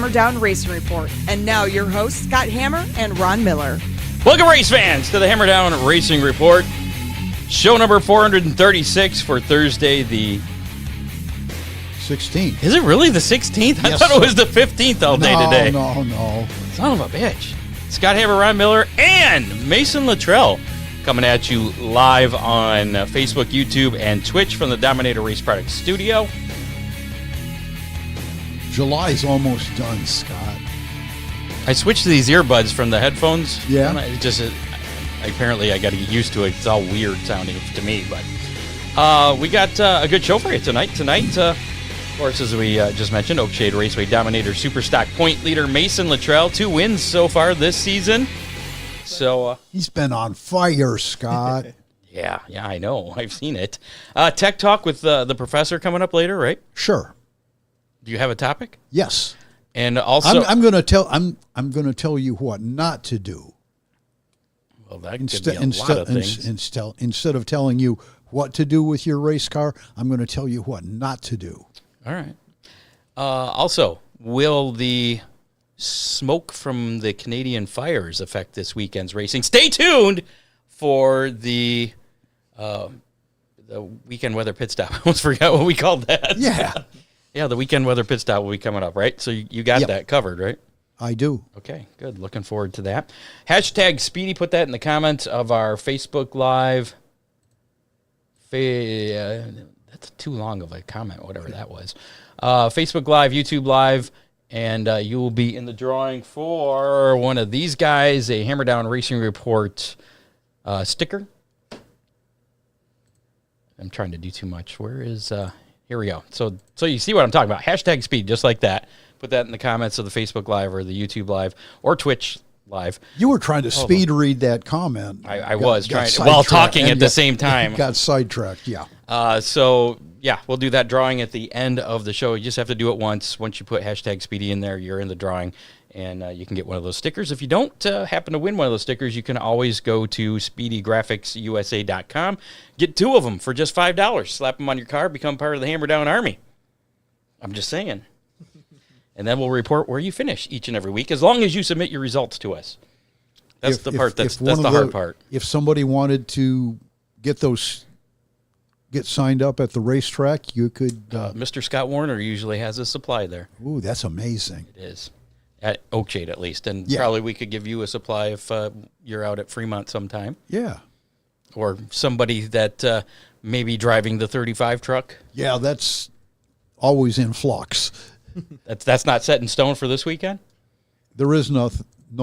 Hammer Down Racing Report. And now your hosts, Scott Hammer and Ron Miller. Welcome, race fans, to the Hammer Down Racing Report. Show number 436 for Thursday, the 16th. Is it really the 16th? I Yes, thought it sir. was the 15th all day today. No. Son of a bitch. Scott Hammer, Ron Miller, and Mason Luttrell coming at you live on Facebook, YouTube, and Twitch from the Dominator Race Products studio. July's almost done, Scott. I switched to these earbuds from the headphones. Yeah. Apparently I got to get used to it. It's all weird sounding to me, but we got a good show for you tonight. Tonight, of course, as we just mentioned, Oakshade Raceway Dominator Superstock point leader Mason Luttrell, 2 wins so far this season. So He's been on fire, Scott. yeah, I know. I've seen it. Tech Talk with the professor coming up later, right? Sure. Do you have a topic? Yes. And also, I'm going to tell you what not to do. well, that could be a lot of things. Instead of telling you what to do with your race car, I'm going to tell you what not to do. All right. Also, will the smoke from the Canadian fires affect this weekend's racing? Stay tuned for the weekend weather pit stop. I almost forgot what we called that. Yeah. Yeah, the weekend weather pit stop will be coming up, right? So you got that covered, right? I do. Okay, good. Looking forward to that. Hashtag Speedy, put that in the comments of our Facebook Live. That's too long of a comment, whatever that was. Facebook Live, YouTube Live, and you will be in the drawing for one of these guys, a Hammer Down Racing Report sticker. I'm trying to do too much. Where is... Here we go. So you see what I'm talking about. Hashtag Speed, just like that. Put that in the comments of the Facebook Live or the YouTube Live or Twitch Live. You were trying to speed read that comment. I was trying while talking at the same time. Got sidetracked, yeah. We'll do that drawing at the end of the show. You just have to do it once. Once you put hashtag Speedy in there, you're in the drawing, and you can get one of those stickers. If you don't happen to win one of those stickers, you can always go to SpeedyGraphicsUSA.com. Get 2 of them for just $5. Slap them on your car, become part of the Hammer Down Army. I'm just saying. And then we'll report where you finish each and every week, as long as you submit your results to us. That's the hard part. If somebody wanted to get signed up at the racetrack, you could... Mr. Scott Warner usually has a supply there. Ooh, that's amazing. It is. At Oakshade, at least. And probably we could give you a supply if you're out at Fremont sometime. Yeah. Or somebody that may be driving the 35 truck. Yeah, that's always in flux. That's not set in stone for this weekend? There is no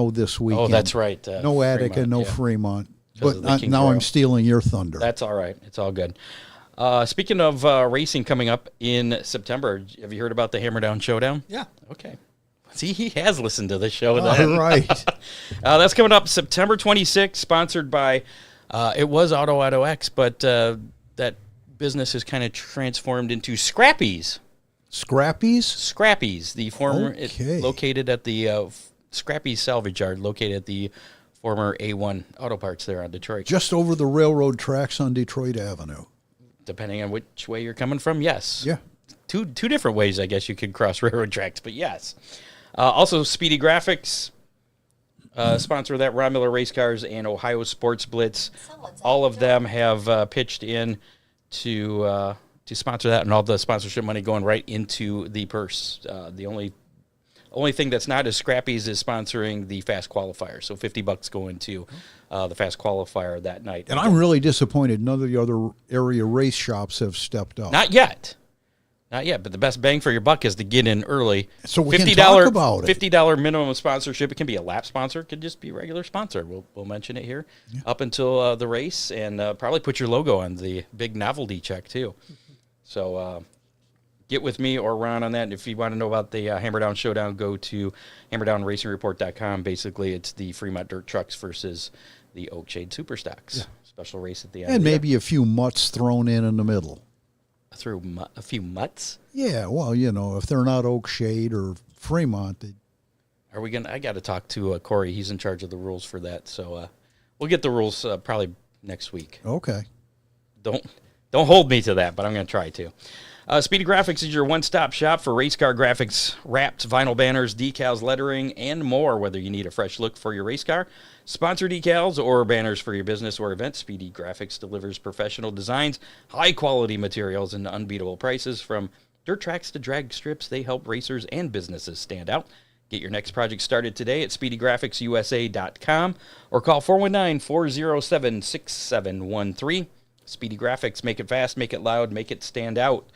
this weekend. Oh, that's right. No Attica, no Fremont. But now I'm stealing your thunder. That's all right. It's all good. Speaking of racing coming up in September, have you heard about the Hammer Down Showdown? Yeah. Okay. See, he has listened to the show. All right. That's coming up September 26th, sponsored by, it was Auto X, but that business has kind of transformed into Scrappy's. Scrappy's, the former, located at the Scrappy's Salvage Yard, located at the former A1 Auto Parts there on Detroit. Just over the railroad tracks on Detroit Avenue. Depending on which way you're coming from, yes. Yeah. Two different ways, I guess, you could cross railroad tracks, but yes. Also, Speedy Graphics, sponsor of that, Ron Miller Race Cars and Ohio Sports Blitz. All of them have pitched in to sponsor that, and all the sponsorship money going right into the purse. The only thing that's not as Scrappy's is sponsoring the Fast Qualifier, so $50 going to the Fast Qualifier that night. And I'm really disappointed none of the other area race shops have stepped up. Not yet, but the best bang for your buck is to get in early. So we can talk about it. $50 minimum sponsorship. It can be a lap sponsor. It could just be a regular sponsor. We'll mention it here up until the race, and probably put your logo on the big novelty check too. So get with me or Ron on that. And if you want to know about the Hammer Down Showdown, go to hammerdownracingreport.com. Basically, it's the Fremont Dirt Trucks versus the Oakshade Superstocks. Yeah. Special race at the end. And maybe a few mutts thrown in the middle. Through a few mutts? Yeah, well, if they're not Oakshade or Fremont. Are we gonna? I got to talk to Corey. He's in charge of the rules for that. So we'll get the rules probably next week. Okay. Don't hold me to that, but I'm going to try to. Speedy Graphics is your one-stop shop for race car graphics, wraps, vinyl banners, decals, lettering, and more. Whether you need a fresh look for your race car, sponsor decals, or banners for your business or event, Speedy Graphics delivers professional designs, high-quality materials, and unbeatable prices. From dirt tracks to drag strips, they help racers and businesses stand out. Get your next project started today at SpeedyGraphicsUSA.com or call 419-407-6713. Speedy Graphics, make it fast, make it loud, make it stand out.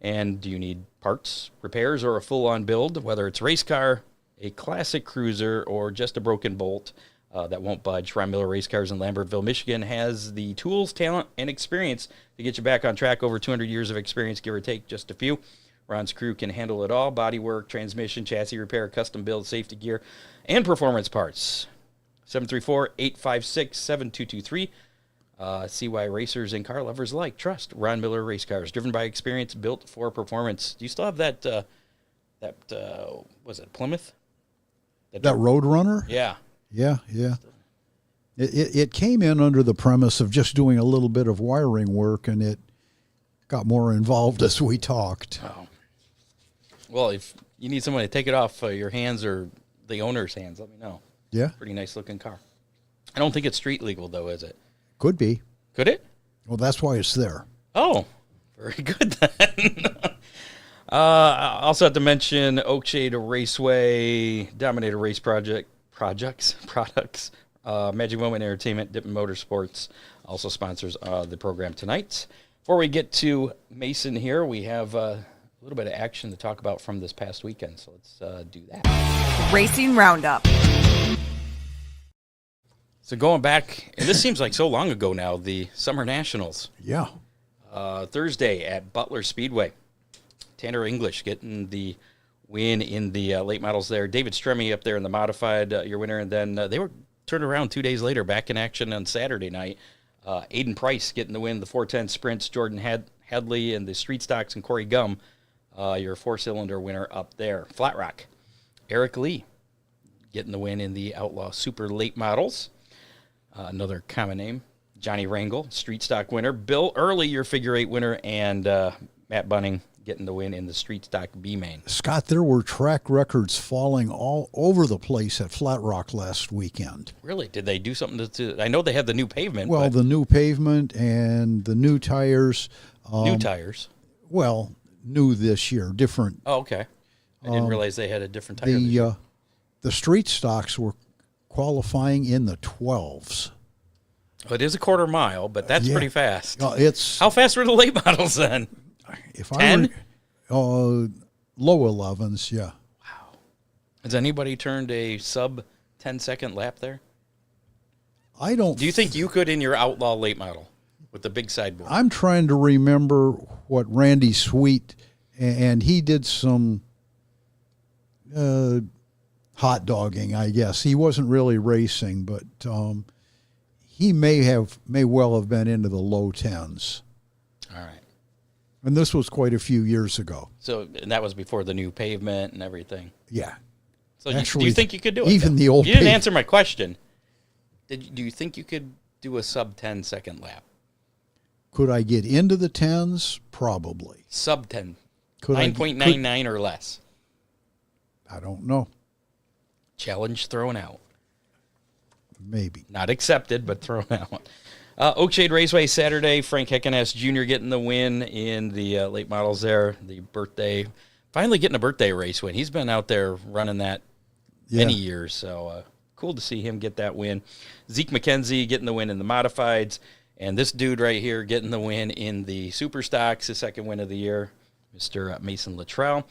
And do you need parts, repairs, or a full-on build? Whether it's race car, a classic cruiser, or just a broken bolt that won't budge, Ron Miller Race Cars in Lambertville, Michigan has the tools, talent, and experience to get you back on track. Over 200 years of experience, give or take just a few. Ron's crew can handle it all: body work, transmission, chassis repair, custom build, safety gear, and performance parts. 734-856-7223. See why racers and car lovers trust Ron Miller Race Cars, driven by experience, built for performance. Do you still have that was it Plymouth? That Roadrunner? Yeah. Yeah. It came in under the premise of just doing a little bit of wiring work, and it got more involved as we talked. Oh. Well, if you need someone to take it off your hands or the owner's hands, let me know. Yeah. Pretty nice looking car. I don't think it's street legal, though, is it? Could be. Could it? Well, that's why it's there. Oh, very good then. Also have to mention Oakshade Raceway, Dominator Race products, Magic Moment Entertainment, Dippin' Motorsports also sponsors the program tonight. Before we get to Mason here, we have a little bit of action to talk about from this past weekend, so let's do that. Racing Roundup. So going back, and this seems like so long ago now, the Summer Nationals. Yeah. Thursday at Butler Speedway. Tanner English getting the win in the late models there. David Stremme up there in the modified, your winner. And then they were turned around 2 days later, back in action on Saturday night. Aiden Price getting the win, the 410 sprints. Jordan Hadley and the street stocks, and Corey Gum, your four-cylinder winner up there. Flat Rock, Eric Lee getting the win in the Outlaw Super late models. Another common name, Johnny Rangel, street stock winner. Bill Early, your figure eight winner, and Matt Bunning getting the win in the street stock B main. Scott, there were track records falling all over the place at Flat Rock last weekend. Really? Did they do something to I know they had the new pavement. Well, the new pavement and the new tires. New tires? Well, new this year, different. Oh, okay. I didn't realize they had a different tire this year. The street stocks were qualifying in the 12s. Well, it is a quarter mile, but that's pretty fast. How fast were the late models then? If 10? Low 11s, yeah. Wow. Has anybody turned a sub 10-second lap there? I don't. Do you think you could in your Outlaw late model with the big sideboard? I'm trying to remember what Randy Sweet, and he did some hot dogging, I guess. He wasn't really racing, but he may well have been into the low 10s. All right. And this was quite a few years ago. So, and that was before the new pavement and everything. Yeah. So do you think you could do it? Even the old You didn't answer my question. Do you think you could do a sub 10-second lap? Could I get into the 10s? Probably. Sub 10. 9.99 or less. I don't know. Challenge thrown out. Maybe. Not accepted, but thrown out. Oakshade Raceway Saturday. Frank Heckeness Jr. getting the win in the late models there. The birthday. Finally getting a birthday race win. He's been out there running that many years, so cool to see him get that win. Zeke McKenzie getting the win in the modifieds. And this dude right here getting the win in the super stocks, his second win of the year, Mr. Mason Luttrell.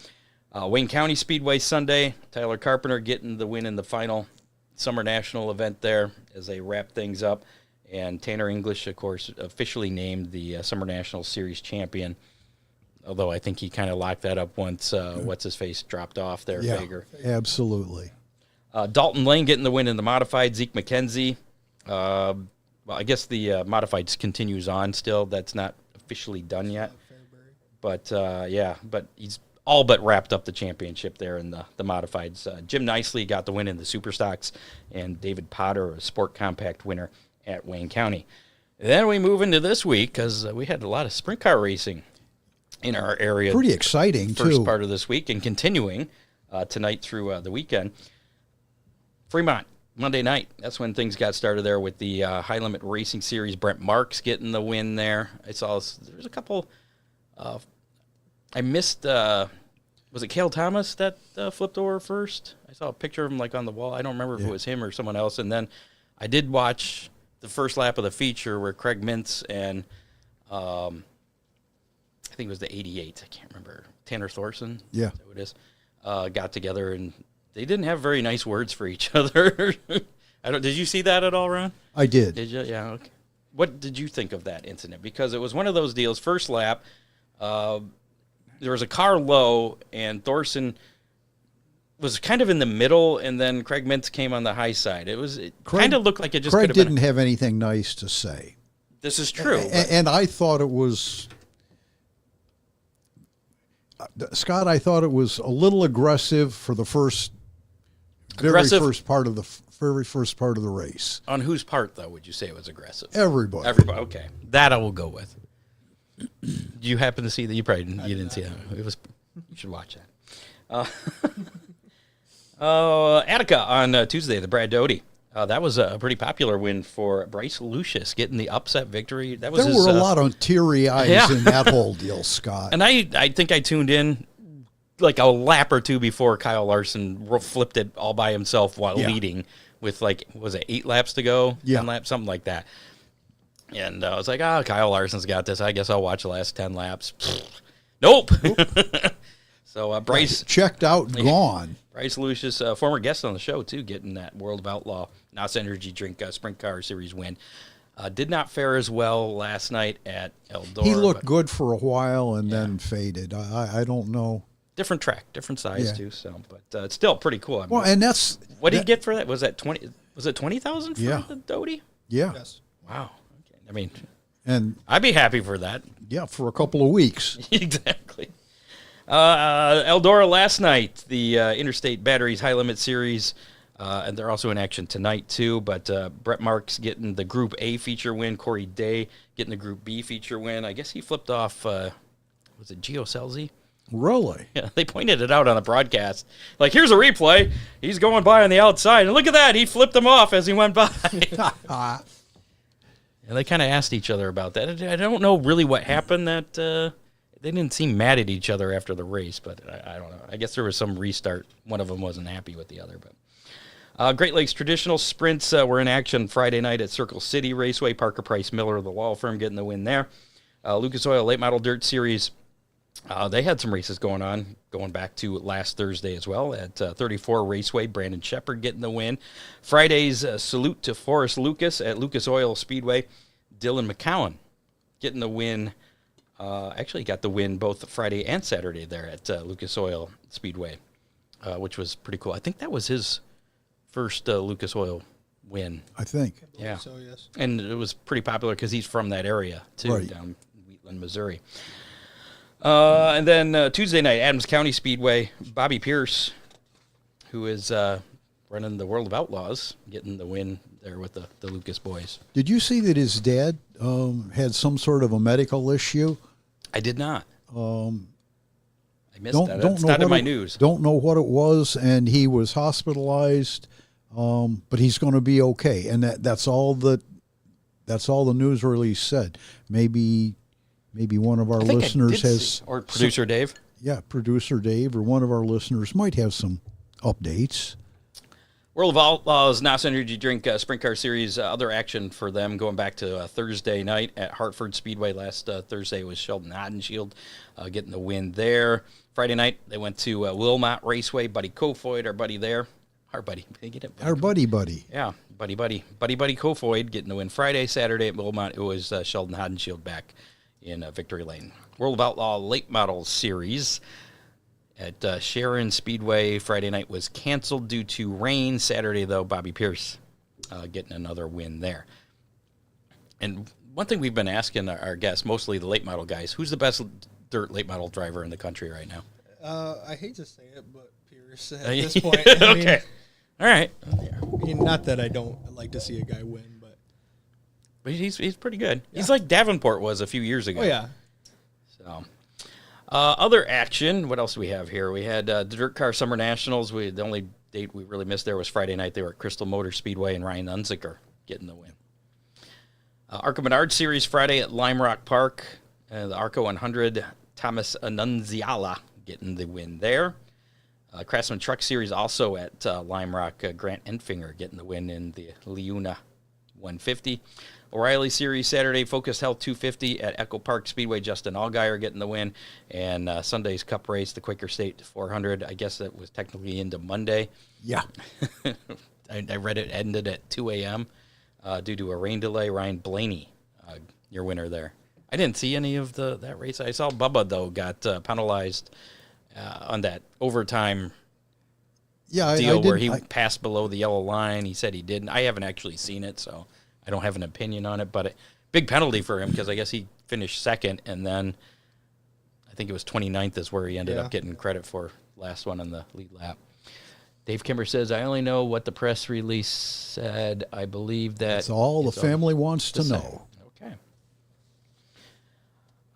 Wayne County Speedway Sunday, Tyler Carpenter getting the win in the final Summer National event there as they wrap things up. And Tanner English, of course, officially named the Summer National Series champion, although I think he kind of locked that up once what's-his-face dropped off there, Fager. Absolutely. Dalton Lane getting the win in the modified. Zeke McKenzie. Well, I guess the modifieds continues on still. That's not officially done yet. But, but he's all but wrapped up the championship there in the modifieds. Jim Nicely got the win in the super stocks, and David Potter, a Sport Compact winner at Wayne County. Then we move into this week because we had a lot of sprint car racing. in our area. Pretty exciting, first too. part of this week and continuing tonight through the weekend. Fremont, Monday night. That's when things got started there with the High Limit Racing Series. Brent Marks getting the win there. I saw there's a couple. I missed. Was it Cale Thomas that flipped over first? I saw a picture of him like on the wall. I don't remember if it was him or someone else. And then I did watch the first lap of the feature where Craig Mintz and I think it was the 88. I can't remember. Tanner Thorson. Yeah, that's who it is. Got together and they didn't have very nice words for each other. Did you see that at all, Ron? I did. Did you? Yeah. Okay. What did you think of that incident? Because it was one of those deals. First lap, there was a car low, and Thorson was kind of in the middle, and then Craig Mintz came on the high side. It kind of looked like it just Craig could have didn't have anything nice to say. This is true. And I thought it was, Scott, I thought it was a little aggressive for the very first part of the race. On whose part, though, would you say it was aggressive? Everybody. Everybody. Okay. That I will go with. Do you happen to see that? You didn't see that. It was. You should watch that. Attica on Tuesday, the Brad Doty. That was a pretty popular win for Bryce Lucius, getting the upset victory. There were a lot of teary eyes in that whole deal, Scott. And I think I tuned in like a lap or two before Kyle Larson flipped it all by himself while leading with was it 8 laps to go? 10 laps, something like that. And I was like, Kyle Larson's got this. I guess I'll watch the last 10 laps. Nope. So Bryce checked out and gone. Bryce Lucius, former guest on the show, too, getting that World of Outlaw NOS Energy Drink Sprint Car Series win. Did not fare as well last night at Eldora. He looked good for a while and then faded. I don't know. Different track, different size, too. So, but it's still pretty cool. Well, and that's... What did he get for that? Was that 20? Was it 20,000 for the Doty? Yeah. Yes. Wow. Okay. I mean, and I'd be happy for that. Yeah, for a couple of weeks. Exactly. Eldora last night, the Interstate Batteries High Limit Series, and they're also in action tonight, too. But Brett Marks getting the Group A feature win. Corey Day getting the Group B feature win. I guess he flipped off, was it Gio Selzy? Really? Yeah, they pointed it out on the broadcast. Like, here's a replay. He's going by on the outside, and look at that. He flipped him off as he went by. And they kind of asked each other about that. I don't know really what happened. That they didn't seem mad at each other after the race, but I don't know. I guess there was some restart. One of them wasn't happy with the other. But Great Lakes Traditional Sprints were in action Friday night at Circle City Raceway. Parker Price Miller, the law firm, getting the win there. Lucas Oil Late Model Dirt Series. They had some races going on, going back to last Thursday as well at 34 Raceway. Brandon Shepard getting the win. Friday's salute to Forrest Lucas at Lucas Oil Speedway. Dylan McCowan getting the win. Actually got the win both Friday and Saturday there at Lucas Oil Speedway, which was pretty cool. I think that was his first Lucas Oil win. I think. Yeah. So, yes. And it was pretty popular because he's from that area, too, right down in Wheatland, Missouri. And then Tuesday night, Adams County Speedway, Bobby Pierce, who is running the World of Outlaws, getting the win there with the Lucas boys. Did you see that his dad had some sort of a medical issue? I did not. I missed that. Don't It's know not in my it, news. Don't know what it was, and he was hospitalized, but he's going to be okay. And that's all the news release said. Maybe one of our listeners has... Or producer Dave. Yeah, producer Dave or one of our listeners might have some updates. World of Outlaws, NOS Energy Drink Sprint Car Series, other action for them going back to Thursday night at Hartford Speedway. Last Thursday was Sheldon Hodenshield getting the win there. Friday night, they went to Wilmot Raceway. Buddy Kofoid, our buddy there. Our buddy. Get it? Our buddy. Yeah, buddy Kofoid getting the win. Friday, Saturday at Wilmot, it was Sheldon Hodenshield back in Victory Lane. World of Outlaw Late Model Series at Sharon Speedway. Friday night was canceled due to rain. Saturday, though, Bobby Pierce getting another win there. And one thing we've been asking our guests, mostly the late model guys, who's the best dirt late model driver in the country right now? I hate to say it, but Pierce at this point. I mean, Okay. All right. I mean, not that I don't like to see a guy win, but he's pretty good. Yeah. He's like Davenport was a few years ago. Oh, yeah. So, Other action, what else do we have here? We had the Dirt Car Summer Nationals. The only date we really missed there was Friday night. They were at Crystal Motor Speedway, and Ryan Unzicker getting the win. Arco Menard Series Friday at Lime Rock Park. The Arco 100, Thomas Annunziala getting the win there. Craftsman Truck Series also at Lime Rock. Grant Enfinger getting the win in the Leuna 150. O'Reilly Series Saturday, Focus Health 250 at Echo Park Speedway. Justin Allgaier getting the win. And Sunday's Cup race, the Quaker State 400. I guess that was technically into Monday. Yeah. I read it ended at 2 a.m. Due to a rain delay. Ryan Blaney, your winner there. I didn't see any of that race. I saw Bubba, though, got penalized on that overtime deal where he passed below the yellow line. He said he didn't. I haven't actually seen it, so I don't have an opinion on it. But big penalty for him because I guess he finished second, and then I think it was 29th is where he ended up getting credit for last one on the lead lap. Dave Kimber says, I only know what the press release said. I believe that... That's all the family wants to know. Okay.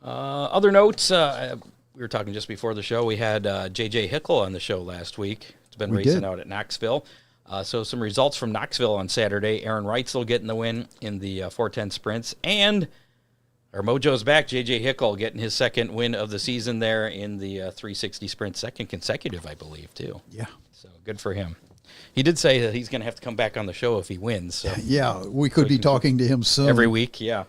Other notes, we were talking just before the show. We had J.J. Hickle on the show last week. It's been racing out at Knoxville. So some results from Knoxville on Saturday. Aaron Reitzel getting the win in the 410 sprints. And our mojo's back. J.J. Hickle getting his second win of the season there in the 360 sprint. Second consecutive, I believe, too. Yeah. So good for him. He did say that he's going to have to come back on the show if he wins. So. Yeah, we could be talking to him soon. Every week, yeah.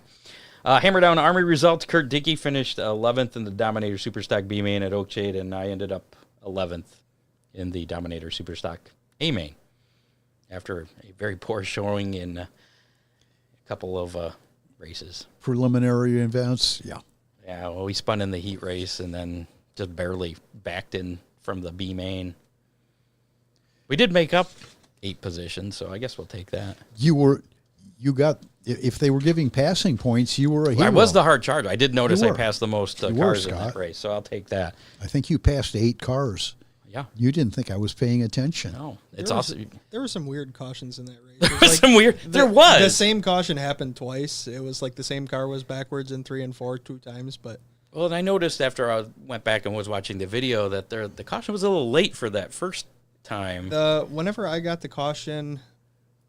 Hammer down Army results. Kurt Dickey finished 11th in the Dominator Superstock B main at Oakshade, and I ended up 11th in the Dominator Superstock A main after a very poor showing in a couple of races. Preliminary events, yeah. Yeah, well, we spun in the heat race and then just barely backed in from the B main. We did make up 8 positions, so I guess we'll take that. If they were giving passing points, you were a hero. I was the hard charger. I did notice I passed the most cars in that race, so I'll take that. I think you passed 8 cars. Yeah. You didn't think I was paying attention. No. It's awesome. There were some weird cautions in that race. There was some weird. There was. The same caution happened twice. It was like the same car was backwards in 3 and 4 2 times, but... Well, and I noticed after I went back and was watching the video that the caution was a little late for that first time. Whenever I got the caution,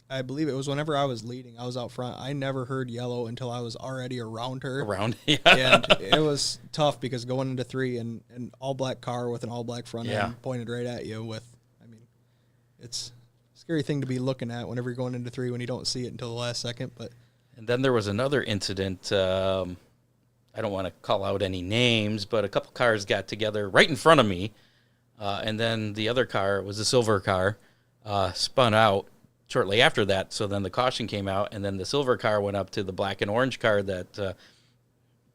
I believe it was whenever I was leading. I was out front. I never heard yellow until I was already around her. Yeah. And it was tough because going into 3 and an all-black car with an all-black front end pointed right at you it's a scary thing to be looking at whenever you're going into 3 when you don't see it until the last second. And then there was another incident. I don't want to call out any names, but a couple cars got together right in front of me. And then the other car, was a silver car, spun out shortly after that. So then the caution came out, and then the silver car went up to the black and orange car that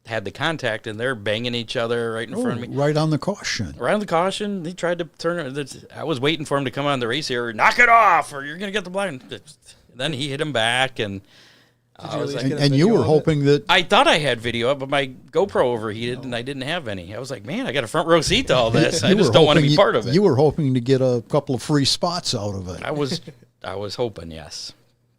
had the contact, and they're banging each other right in front of me. Right on the caution. Right on the caution. He tried to turn it. I was waiting for him to come on the race here. Knock it off, or you're going to get the black. And then he hit him back, and... and you were hoping that... I thought I had video, but my GoPro overheated, and I didn't have any. I was like, man, I got a front row seat to all this. I just don't want to be part of it. You were hoping to get a couple of free spots out of it. I was hoping, yes.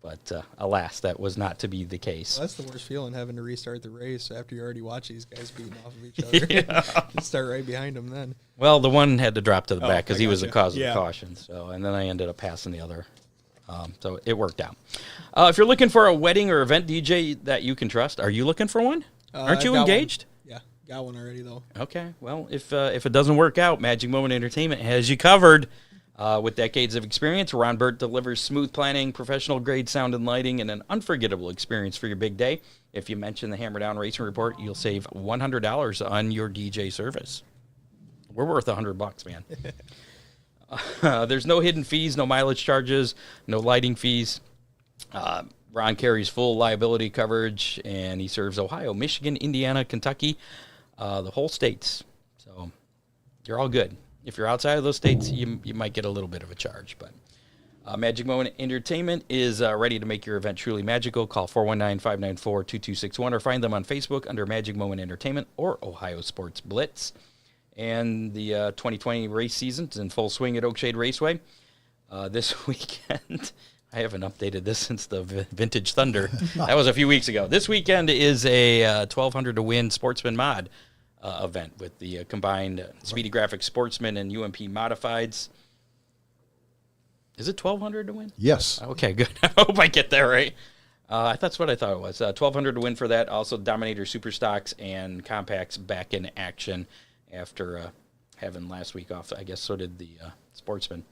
But alas, that was not to be the case. Well, that's the worst feeling, having to restart the race after you already watch these guys beating off of each other. You start right behind them then. Well, the one had to drop to the back because he was the cause of the caution. So, and then I ended up passing the other. So it worked out. If you're looking for a wedding or event DJ that you can trust, are you looking for one? Aren't you engaged? Yeah, got one already, though. Okay. Well, if it doesn't work out, Magic Moment Entertainment has you covered. With decades of experience, Ron Burt delivers smooth planning, professional-grade sound and lighting, and an unforgettable experience for your big day. If you mention the Hammer Down Racing Report, you'll save $100 on your DJ service. We're worth $100, man. There's no hidden fees, no mileage charges, no lighting fees. Ron carries full liability coverage, and he serves Ohio, Michigan, Indiana, Kentucky, the whole states. So you're all good. If you're outside of those states, you might get a little bit of a charge. But Magic Moment Entertainment is ready to make your event truly magical. Call 419-594-2261 or find them on Facebook under Magic Moment Entertainment or Ohio Sports Blitz. And the 2020 race season is in full swing at Oakshade Raceway. This weekend, I haven't updated this since the Vintage Thunder. That was a few weeks ago. This weekend is a 1,200 to win Sportsman Mod. event with the combined Speedy Graphics Sportsman and UMP Modifieds. Is it 1,200 to win? Yes. Okay, good. I hope I get that right. That's what I thought it was. 1,200 to win for that. Also, Dominator Super Stocks and Compacts back in action after having last week off. I guess so did the Sportsman.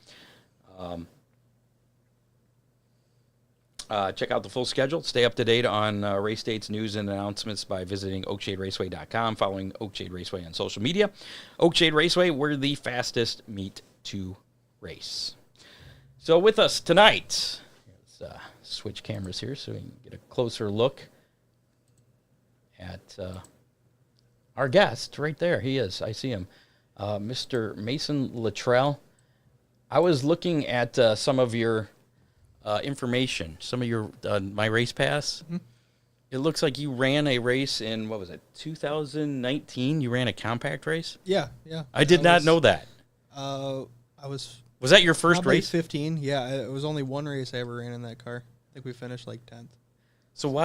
Check out the full schedule. Stay up to date on race dates, news, and announcements by visiting OakshadeRaceway.com, following Oakshade Raceway on social media. Oakshade Raceway, we're the fastest meet to race. So with us tonight, let's switch cameras here so we can get a closer look at our guest right there. He is. I see him. Mr. Mason Luttrell. I was looking at some of your information, some of your My Race Pass. Mm-hmm. It looks like you ran a race in, what was it, 2019? You ran a compact race? Yeah. I did not know that. Was that your first race? 15. Yeah, it was only one race I ever ran in that car. I think we finished like 10th. So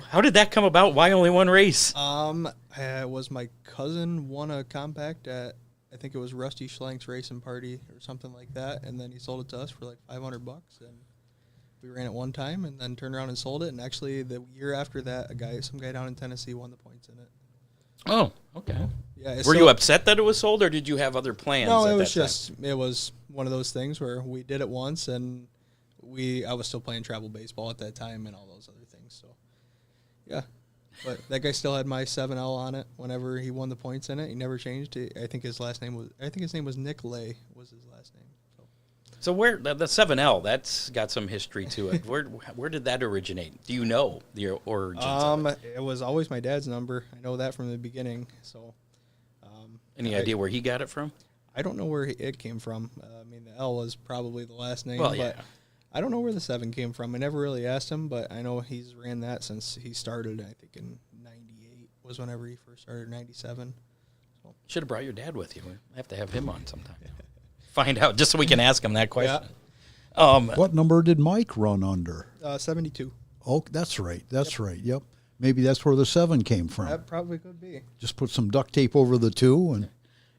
how did that come about? Why only one race? It was my cousin won a compact at, I think it was Rusty Schlank's racing party or something like that, and then he sold it to us for like $500, and we ran it one time and then turned around and sold it. And actually, the year after that, some guy down in Tennessee won the points in it. Oh, okay. Yeah. Were you upset that it was sold, or did you have other plans? No, it was one of those things where we did it once, and I was still playing travel baseball at that time and all those other things. So, yeah. But that guy still had my 7L on it whenever he won the points in it. He never changed it. I think his name was Nick Lay was his last name. So where the 7L, that's got some history to it. Where did that originate? Do you know the origins of it? It was always my dad's number. I know that from the beginning. So, any idea where he got it from? I don't know where it came from. I mean, the L was probably the last name, well, yeah. But I don't know where the 7 came from. I never really asked him, but I know he's ran that since he started. I think in '98 was whenever he first started. '97. So. Should have brought your dad with you. We have to have him on sometime. Find out, just so we can ask him that question. Yeah. What number did Mike run under? 72. Oh, that's right. That's right. Yep. Maybe that's where the 7 came from. That probably could be. Just put some duct tape over the 2.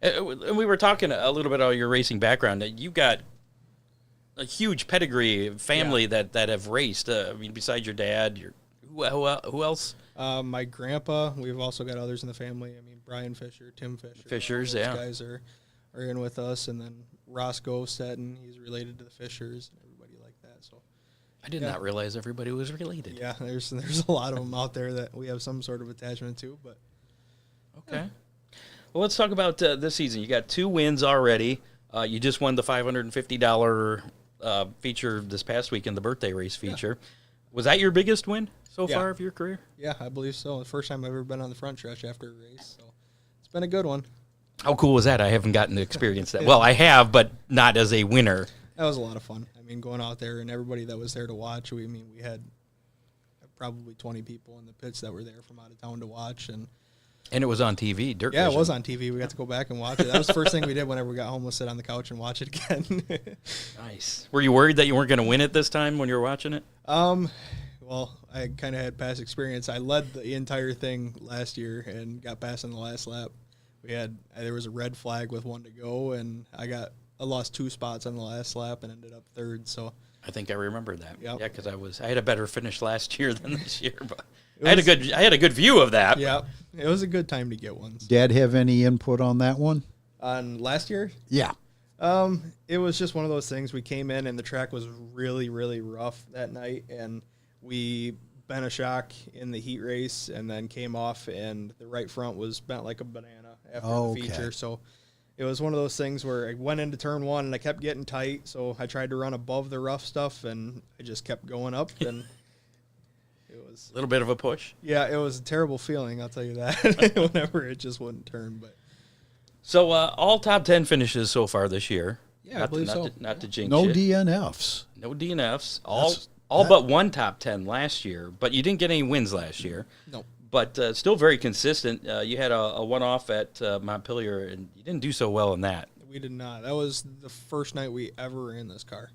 And we were talking a little bit about your racing background. You got a huge pedigree family that have raced. I mean, besides your dad, who else? My grandpa. We've also got others in the family. I mean, Brian Fisher, Tim Fisher. Fishers, those guys are in with us, and then Roscoe Seton, he's related to the Fishers and everybody like that. So I did not realize everybody was related. Yeah, there's a lot of them out there that we have some sort of attachment to. But okay, well, let's talk about this season. You got 2 wins already. You just won the $550 feature this past weekend, the birthday race feature. Yeah. Was that your biggest win so far of your career? Yeah, I believe so. The first time I've ever been on the front stretch after a race, so it's been a good one. How cool was that? I haven't gotten to experience that. Well, I have, but not as a winner. That was a lot of fun. I mean, going out there and everybody that was there to watch. We had probably 20 people in the pits that were there from out of town to watch, and it was on TV. Dirt yeah, Vision. It was on TV. We got to go back and watch it. That was the first thing we did whenever we got home, was sit on the couch and watch it again. Nice. Were you worried that you weren't going to win it this time when you were watching it? Well, I kind of had past experience. I led the entire thing last year and got past in the last lap. There was a red flag with 1 to go, and I lost 2 spots on the last lap and ended up 3rd. So I think I remember that. Yep. Yeah, because I had a better finish last year than this year, but I had a good view of that. Yeah, it was a good time to get one. Dad have any input on that one? On last year? Yeah. It was just one of those things. We came in and the track was really, really rough that night, and we bent a shock in the heat race and then came off, and the right front was bent like a banana after the feature. So it was one of those things where I went into turn 1 and I kept getting tight, so I tried to run above the rough stuff, and I just kept going up, and it was a little bit of a push. Yeah, it was a terrible feeling, I'll tell you that, whenever it just wouldn't turn. But so all top 10 finishes so far this year. Yeah, I believe so. Not to jinx No it. DNFs. No DNFs. All but 1 top 10 last year, but you didn't get any wins last year. No. But still very consistent. You had a one-off at Montpelier, and you didn't do so well in that. We did not. That was the first night we ever ran this car.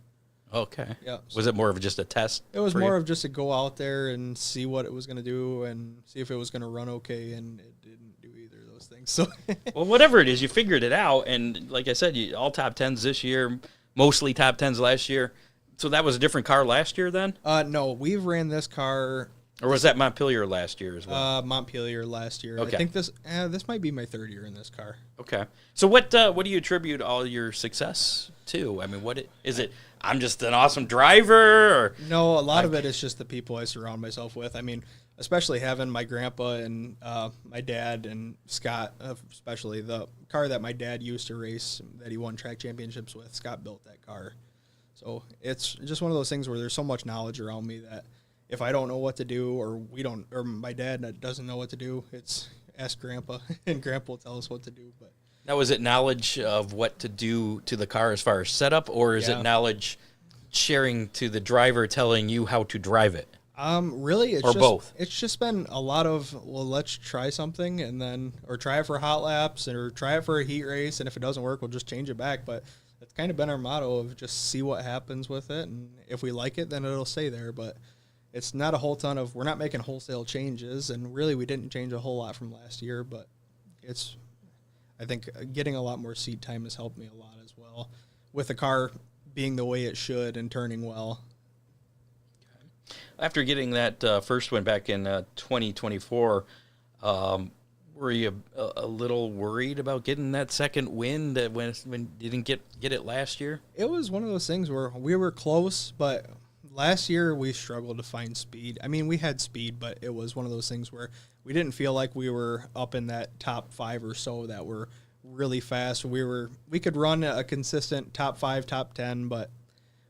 Okay. Yeah. Was it more of just a test? It was more of just to go out there and see what it was going to do and see if it was going to run okay, and it didn't do either of those those things. So, well, whatever it is, you figured it out, and like I said, all top 10s this year, mostly top 10s last year. So that was a different car last year then? No, we've ran this car. Or was that Montpelier last year as well? Montpelier last year. Okay. I think this might be my third year in this car. Okay. So what do you attribute all your success to? I mean, is it? I'm just an awesome driver? Or no, a lot of it is just the people I surround myself with. I mean, especially having my grandpa and my dad and Scott, especially the car that my dad used to race that he won track championships with. Scott built that car. So it's just one of those things where there's so much knowledge around me that if I don't know what to do, or my dad doesn't know what to do, it's ask Grandpa, and Grandpa will tell us what to do. But now, is it knowledge of what to do to the car as far as setup, or is it knowledge sharing to the driver, telling you how to drive it? Really, it's both. It's just been a lot of, well, let's try something, and then, or try it for hot laps, or try it for a heat race, and if it doesn't work, we'll just change it back. But that's kind of been our motto of just see what happens with it, and if we like it, then it'll stay there. But it's not a whole ton of, we're not making wholesale changes, and really we didn't change a whole lot from last year, but I think getting a lot more seat time has helped me a lot as well, with the car being the way it should and turning well. After getting that first win back in 2024, were you a little worried about getting that second win that when you didn't get it last year? It was one of those things where we were close, but last year we struggled to find speed. I mean, we had speed, but it was one of those things where we didn't feel like we were up in that top 5 or so that were really fast. We could run a consistent top 5, top 10, but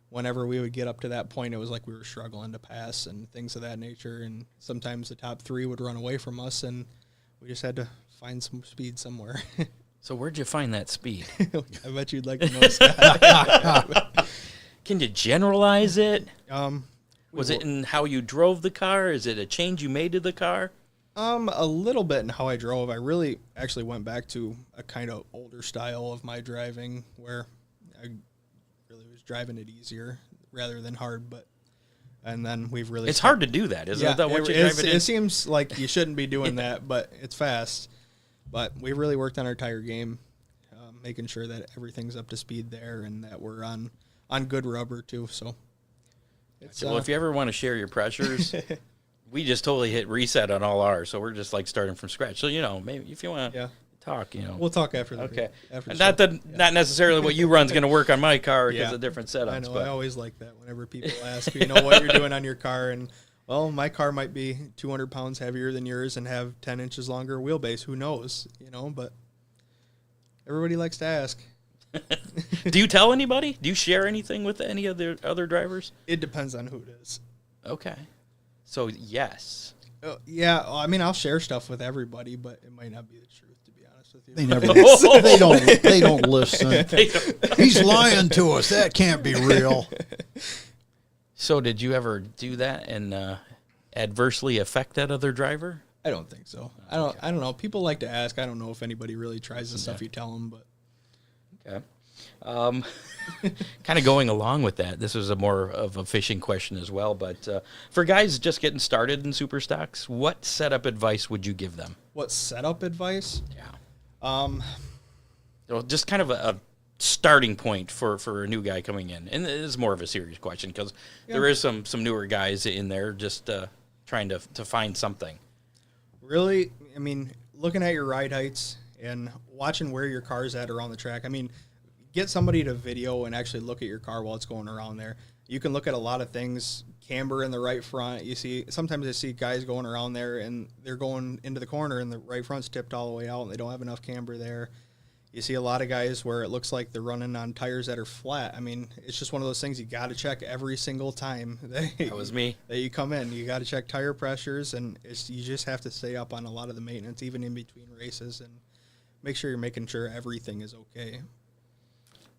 whenever we would get up to that point, it was like we were struggling to pass and things of that nature. And sometimes the top 3 would run away from us, and we just had to find some speed somewhere. So where'd you find that speed? I bet you'd like to know, Scott. Can you generalize it? Was it in how you drove the car? Is it a change you made to the car? A little bit in how I drove. I really actually went back to a kind of older style of my driving where I really was driving it easier rather than hard. And then we've really... It's hard to do that, isn't it? Once you drive it in? It seems like you shouldn't be doing that, but it's fast. But we really worked on our tire game, making sure that everything's up to speed there and that we're on good rubber too. So, well, if you ever want to share your pressures, we just totally hit reset on all ours, so we're just like starting from scratch. So maybe if you want to talk, we'll talk after the okay. After not necessarily what you run's going to work on my car because of different setups. I know. But I always like that whenever people ask, what you're doing on your car, and well, my car might be 200 pounds heavier than yours and have 10 inches longer wheelbase. Who knows? But everybody likes to ask. Do you tell anybody? Do you share anything with any of the other drivers? It depends on who it is. Okay. So, yes. Yeah, I mean, I'll share stuff with everybody, but it might not be the truth, to be honest with you. They never. They don't listen. He's lying to us. That can't be real. So, did you ever do that and adversely affect that other driver? I don't think so. I don't know. People like to ask. I don't know if anybody really tries the stuff you tell them, but. Okay. Kind of going along with that, this was more of a fishing question as well, but for guys just getting started in super stocks, what setup advice would you give them? What setup advice? Yeah. Well, just kind of a starting point for a new guy coming in, and it is more of a serious question because there is some newer guys in there just trying to find something. Really, I mean, looking at your ride heights and watching where your car's at around the track. I mean, get somebody to video and actually look at your car while it's going around there. You can look at a lot of things, camber in the right front. Sometimes I see guys going around there and they're going into the corner and the right front's tipped all the way out and they don't have enough camber there. You see a lot of guys where it looks like they're running on tires that are flat. I mean, it's just one of those things you got to check every single time. That was me. That you come in. You got to check tire pressures, and you just have to stay up on a lot of the maintenance, even in between races, and make sure you're making sure everything is okay.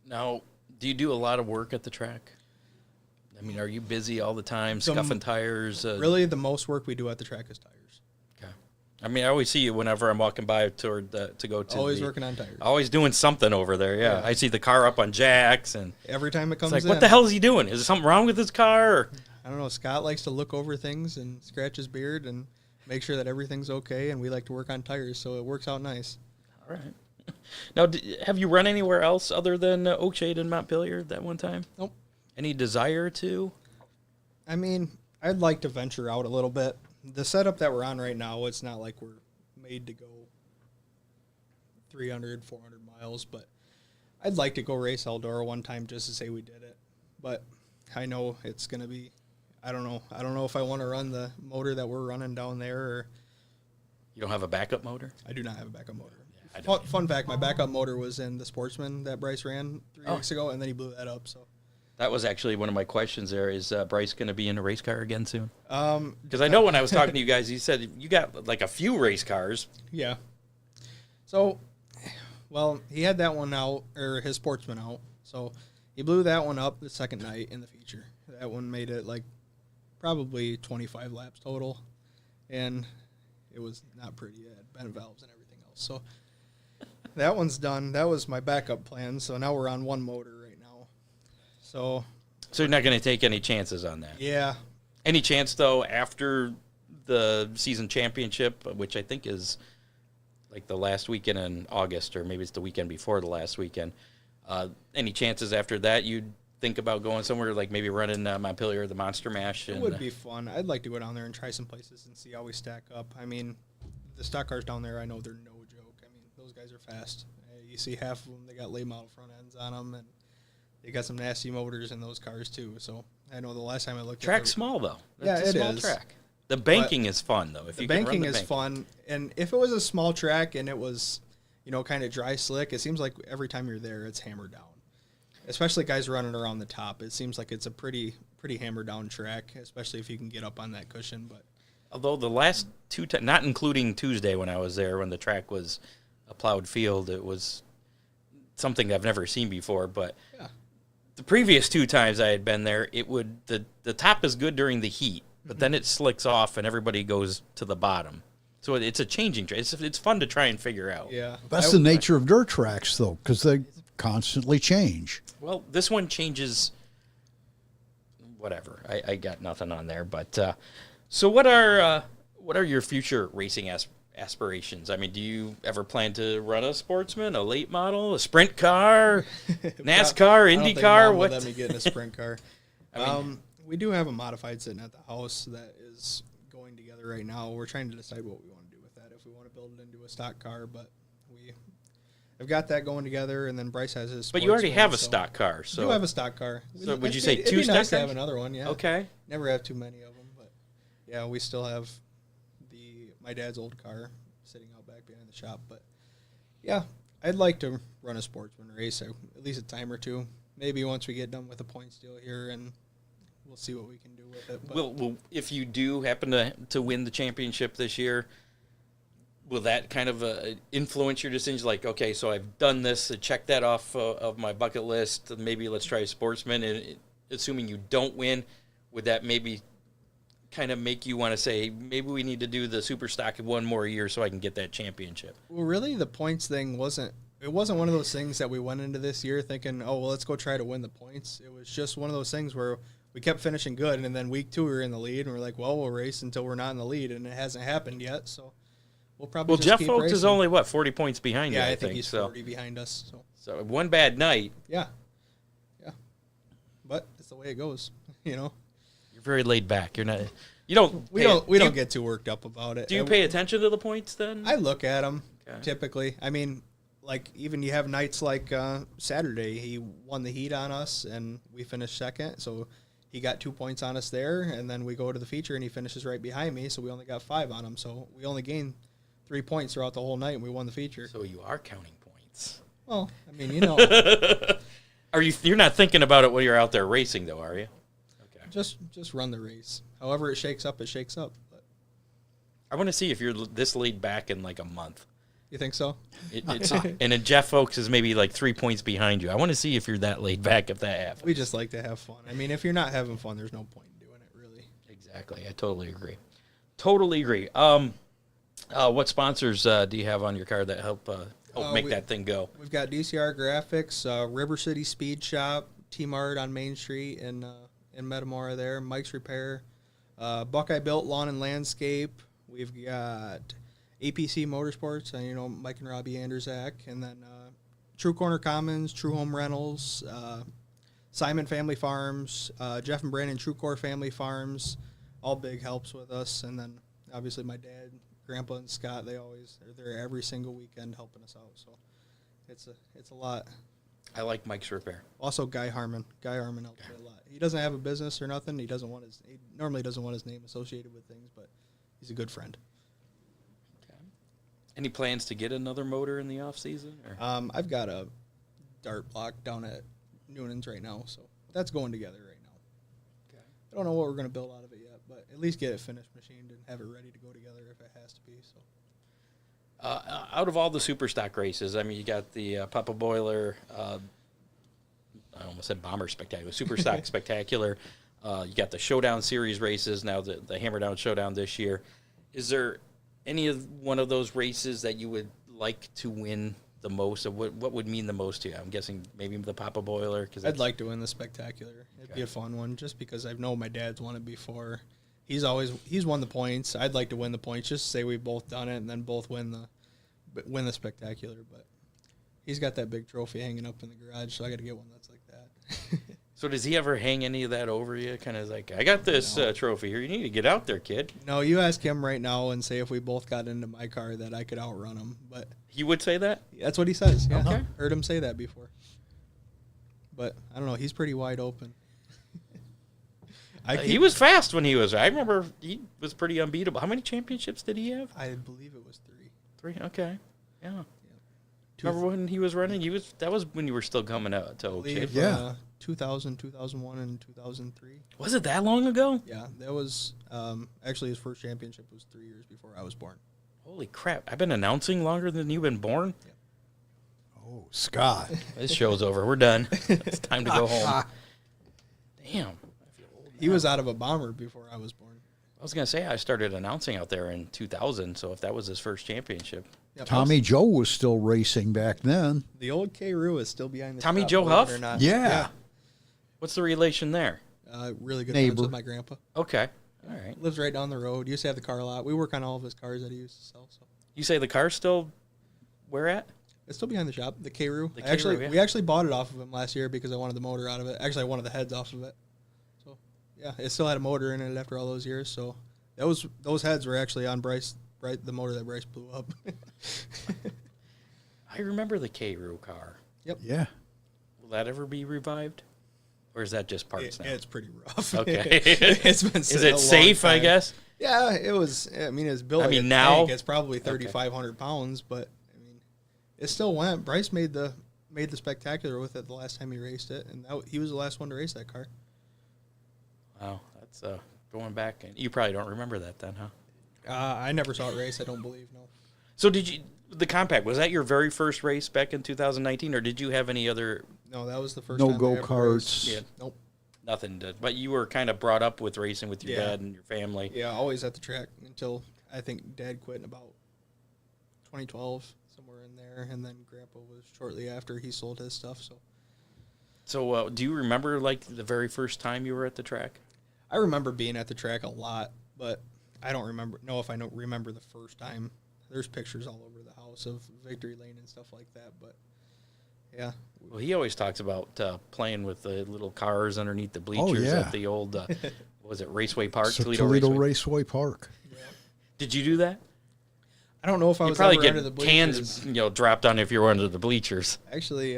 Now, do you do a lot of work at the track? I mean, are you busy all the time, scuffing tires? Really, the most work we do at the track is tires. Okay. I mean, I always see you whenever I'm walking by to go to. Always working on tires. Always doing something over there. Yeah. I see the car up on jacks, and every time it comes it's like, in, what the hell is he doing? Is there something wrong with his car? Or? I don't know. Scott likes to look over things and scratch his beard, and make sure that everything's okay, and we like to work on tires, so it works out nice. All right. Now, have you run anywhere else other than Oakshade and Montpelier that one time? Nope. Any desire to? I mean, I'd like to venture out a little bit. The setup that we're on right now, it's not like we're made to go 300, 400 miles, but I'd like to go race Eldora one time just to say we did it. But I know it's going to be, I don't know if I want to run the motor that we're running down there. Or You don't have a backup motor? I do not have a backup motor. Yeah, Fun fact, my backup motor was in the Sportsman that Bryce ran 3 weeks ago, and then he blew that up. So That was actually one of my questions there. Is Bryce going to be in a race car again soon? Because I know when I was talking to you guys, you said you got like a few race cars. Yeah. So, well, he had that one out, or his Sportsman out. So he blew that one up the second night in the feature. That one made it like probably 25 laps total, and it was not pretty. It had bent valves and everything else. So that one's done. That was my backup plan. So now we're on one motor right now. So you're not going to take any chances on that? Yeah. Any chance, though, after the season championship, which I think is like the last weekend in August, or maybe it's the weekend before the last weekend, any chances after that you'd think about going somewhere, like maybe running Montpelier or the Monster Mash? It would be fun. I'd like to go down there and try some places and see how we stack up. I mean, the stock cars down there, I know they're no joke. I mean, those guys are fast. You see half of them, they got late model front ends on them, and they got some nasty motors in those cars too. So I know the last time I looked Track's small, though. Yeah, it's a small is. track. The banking is fun, though. If the you can run banking the is banking. fun, and if it was a small track and it was, kind of dry slick, it seems like every time you're there, it's hammered down. Especially guys running around the top, it seems like it's a pretty hammered down track, especially if you can get up on that cushion. But although the last two times, not including Tuesday when I was there, when the track was a plowed field, it was something I've never seen before. But yeah. The previous two times I had been there, it would the top is good during the heat, but then it slicks off and everybody goes to the bottom. So it's a changing track. It's fun to try and figure out. Yeah, That's the nature of dirt tracks, though, because they constantly change. Well, this one changes. Whatever. I got nothing on there. But so what are your future racing aspirations? I mean, do you ever plan to run a Sportsman, a late model, a sprint car, NASCAR, IndyCar? What? What? Let me get in a sprint car. I mean, we do have a modified sitting at the house that is going together right now. We're trying to decide what we want to do with that. If we want to build it into a stock car, but I've got that going together, and then Bryce has his. But you already Sportsman, have a stock car, so you have a stock car. So would you say it'd two be nice to stock have cars? another one? Yeah. Okay. Never have too many of them, but yeah, we still have my dad's old car sitting out back behind the shop. But yeah, I'd like to run a Sportsman race, at least a time or two. Maybe once we get done with the points deal here, and we'll see what we can do with it. But Well, if you do happen to win the championship this year, will that kind of influence your decisions? Like, okay, so I've done this, check that off of my bucket list. Maybe let's try a Sportsman. And assuming you don't win, would that maybe kind of make you want to say, maybe we need to do the super stock one more year so I can get that championship? Well, really, the points thing wasn't one of those things that we went into this year thinking, oh, well, let's go try to win the points. It was just one of those things where we kept finishing good, and then week 2 we were in the lead, and we're like, well, we'll race until we're not in the lead, and it hasn't happened yet, so we'll probably just Jeff keep Oakes is racing. only, 40 points behind you, Yeah, I think he's so. 40 behind us. So one bad night. Yeah. But it's the way it goes, You're very laid back. You're not. You don't. We don't get too worked up about it. Do you pay attention to the points then? I look at them Okay. typically. I mean, like even you have nights like Saturday, he won the heat on us and we finished second, so he got 2 points on us there, and then we go to the feature and he finishes right behind me, so we only got 5 on him. So we only gained 3 points throughout the whole night, and we won the feature. So you are counting points. Well, I mean, Are you? You're not thinking about it when you're out there racing, though, are you? Okay. just run the race. However it shakes up, it shakes up. But I want to see if you're this laid back in like a month. you think so? And then Jeff Oakes is maybe like 3 points behind you. I want to see if you're that laid back if that happens. We just like to have fun. I mean, if you're not having fun, there's no point in doing it, really. Exactly. I totally agree. Totally agree. What sponsors do you have on your car that help make that thing go? We've got DCR Graphics, River City Speed Shop, T-Mart on Main Street in Metamora there, Mike's Repair, Buckeye Built Lawn and Landscape. We've got APC Motorsports, and Mike and Robbie Anderzak, and then True Corner Commons, True Home Rentals, Simon Family Farms, Jeff and Brandon True Core Family Farms, all big helps with us. And then obviously my dad, Grandpa, and Scott, they're there every single weekend helping us out. So it's a lot. I like Mike's Repair. Also Guy Harmon. Guy Harmon helps me a lot. He doesn't have a business or nothing. He normally doesn't want his name associated with things, but he's a good friend. Okay. Any plans to get another motor in the off season? Or? I've got a dart block down at Noonan's right now, so that's going together right now. Okay. I don't know what we're going to build out of it yet, but at least get it finished machined and have it ready to go together if it has to be. So, out of all the super stock races, I mean, you got the Papa Boiler, I almost said Bomber Spectacular, Super Stock Spectacular. You got the Showdown Series races, now the Hammer Down Showdown this year. Is there any one of those races that you would like to win the most? Of what would mean the most to you? I'm guessing maybe the Papa Boiler. I'd like to win the Spectacular. It'd be a fun one, just because I know my dad's won it before. He's won the points. I'd like to win the points, just to say we've both done it, and then both win the Spectacular. But he's got that big trophy hanging up in the garage, so I got to get one that's like that. So does he ever hang any of that over you? Kind of like, I got this trophy here. You need to get out there, kid. No, you ask him right now and say if we both got into my car that I could outrun him. But he would say that? that's what he says. Yeah. Okay. Heard him say that before. But I don't know. He's pretty wide open. He was fast when he was. I remember he was pretty unbeatable. How many championships did he have? I believe it was 3. 3. Okay. Yeah. Remember when he was running? That was when you were still coming out to Oakshade. Yeah. 2000, 2001, and 2003. Was it that long ago? Yeah, that was actually his first championship was 3 years before I was born. Holy crap! I've been announcing longer than you've been born. Yeah. Oh, Scott. This show's over. We're done. It's time to go home. Damn. I feel old He was out of a bomber before I was born. I was gonna say I started announcing out there in 2000. So if that was his first championship, Yep. Tommy Joe was still racing back then. The old K-Roo is still behind the Tommy shop, Joe believe it Huff? or not. Yeah. what's the relation there? Really good Neighbor. friends with my grandpa. Okay. All right. Lives right down the road. Used to have the car lot. We work on all of his cars that he used to sell. So You say the car's still where at? it's still behind the shop. The K-Roo. The K-Roo, yeah. We actually bought it off of him last year because I wanted the motor out of it. Actually, I wanted the heads off of it. So yeah, it still had a motor in it after all those years. So those heads were actually on the motor that Bryce blew up. I remember the K-Roo car. Yep. Yeah. Will that ever be revived? Or is that just parts now? It's pretty rough. Okay. It's been Is it safe, I guess? Yeah, it was. I mean, it's built. I like mean, a now- tank. It's probably 3,500 pounds, but I mean, it still went. Bryce made the Spectacular with it the last time he raced it, and he was the last one to race that car. Wow, that's going back. And you probably don't remember that then, huh? I never saw it race. I don't believe. No. So the Compact, was that your very first race back in 2019, or did you have any other? No, that was the first. No time I ever go-karts. raced. Yeah, Nope. nothing did. But you were kind of brought up with racing with your Yeah. dad and your family. Yeah, always at the track until I think Dad quit in about 2012, somewhere in there, and then Grandpa was shortly after he sold his stuff. So do you remember like the very first time you were at the track? I remember being at the track a lot, but I don't remember the first time. There's pictures all over the house of Victory Lane and stuff like that, but yeah. Well, he always talks about playing with the little cars underneath the bleachers yeah. at the old, what was it, Raceway Park? So Toledo Raceway Park. Did you do that? I don't know if I You was probably ever under the get bleachers. cans, dropped on if you were under the bleachers. Actually,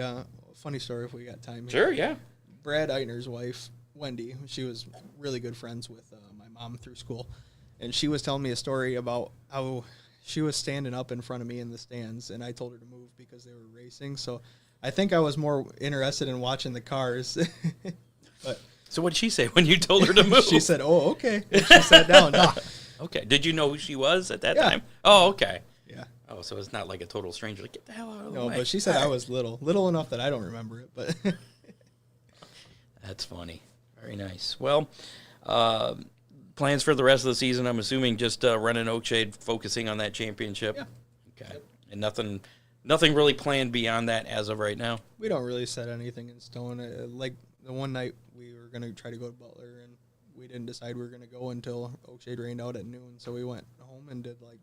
funny story if we got time here. Sure, yeah. Brad Eitner's wife, Wendy, she was really good friends with my mom through school, and she was telling me a story about how she was standing up in front of me in the stands, and I told her to move because they were racing. So I think I was more interested in watching the cars. But So what did she say when you told her to move? she said, "Oh, okay." And she sat down. Okay. Did you know who she was at that Yeah. time? Oh, okay. Yeah. Oh, so it's not like a total stranger. Like, get the hell out of the No, way. but she said I was little enough that I don't remember it. But That's funny. Very nice. Well, plans for the rest of the season, I'm assuming just running Oakshade, focusing on that championship. Yeah. Okay. And nothing really planned beyond that as of right now. we don't really set anything in stone. Like the one night we were gonna try to go to Butler, and we didn't decide we were going to go until Oakshade rained out at noon. So we went home and did like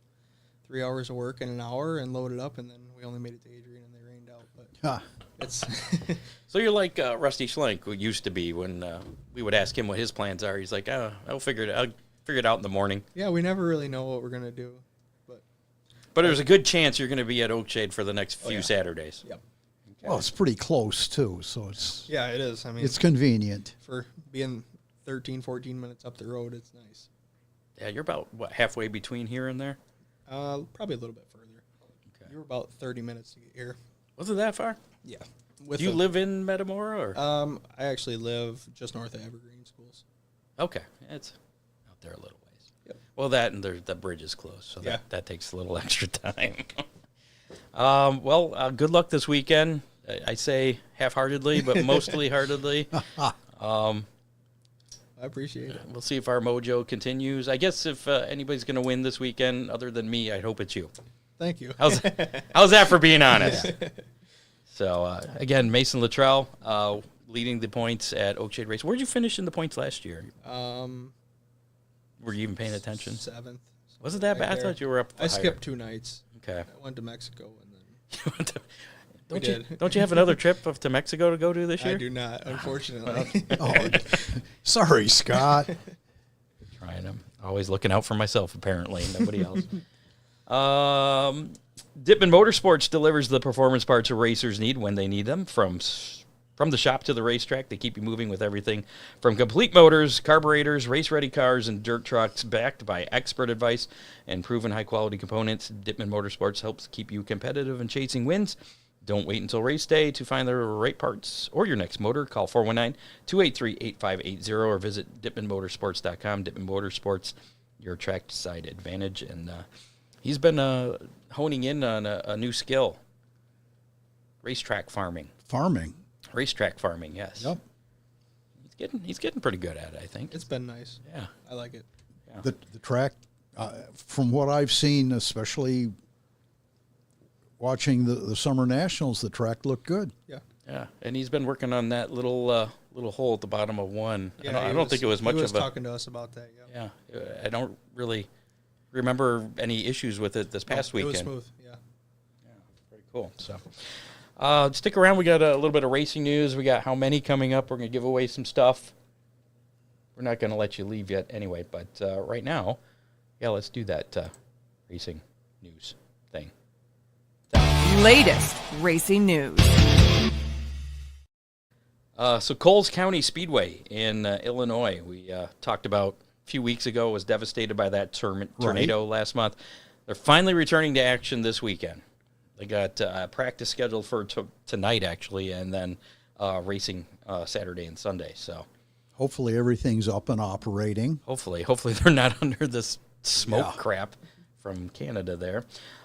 3 hours of work in an hour and loaded up, and then we only made it to Adrian and they rained out. But it's So you're like Rusty Schlenk, who used to be when we would ask him what his plans are. He's like, I'll figure it out in the morning. yeah, we never really know what we're going to do. But there's a good chance you're going to be at Oakshade for the next few Saturdays. Yep. Okay. Well, it's pretty close too, so it's Yeah, it is. I mean, it's convenient. for being 13, 14 minutes up the road, it's nice. Yeah, you're about, halfway between here and there? Probably a little bit further. Okay. You were about 30 minutes to get here. Was it that far? Yeah. Do you live in Metamora? Or? I actually live just north of Evergreen Schools. Okay. It's out there a little ways. Yep. Well, that and the bridge is closed, so Yeah. that takes a little extra time. Good luck this weekend. I say half-heartedly, but mostly heartedly. I appreciate it. We'll see if our mojo continues. I guess if anybody's going to win this weekend, other than me, I hope it's you. Thank you. How's that for being honest? So, again, Mason Luttrell leading the points at Oakshade Raceway. Where'd you finish in the points last year? Were you even paying attention? 7th. Was it that Right bad? I there. thought you were up I higher. skipped 2 nights. Okay. I went to Mexico and then Don't We you, did. don't you have another trip to Mexico to go to this year? I do not, unfortunately. Oh, sorry, Scott. Trying them. Always looking out for myself, apparently. Nobody else. Dippin Motorsports delivers the performance parts a racers need when they need them. From the shop to the racetrack, they keep you moving with everything from complete motors, carburetors, race-ready cars, and dirt trucks backed by expert advice and proven high-quality components. Dippin Motorsports helps keep you competitive and chasing wins. Don't wait until race day to find the right parts or your next motor. Call 419-283-8580 or visit dippinmotorsports.com. Dippin Motorsports, your trackside advantage. And he's been honing in on a new skill, racetrack farming. Racetrack farming, yes. Yep. He's getting pretty good at it, I think. It's been nice. Yeah. I like it. Yeah. The track, from what I've seen, especially watching the Summer Nationals, the track looked good. Yeah. Yeah, and he's been working on that little hole at the bottom of one. Yeah, I don't think it was much he was of a. talking to us about that. Yeah. Yeah, I don't really remember any issues with it this past weekend. It was smooth. Yeah. Yeah, pretty cool. So, stick around. We got a little bit of racing news. We got how many coming up. We're gonna give away some stuff. We're not gonna let you leave yet, anyway. But right now, yeah, let's do that racing news thing. Latest racing news. So Coles County Speedway in Illinois, we talked about a few weeks ago, was devastated by that tornado last month. They're finally returning to action this weekend. They got practice scheduled for tonight, actually, and then racing Saturday and Sunday. So Hopefully everything's up and operating. hopefully they're not under this smoke crap from Canada there.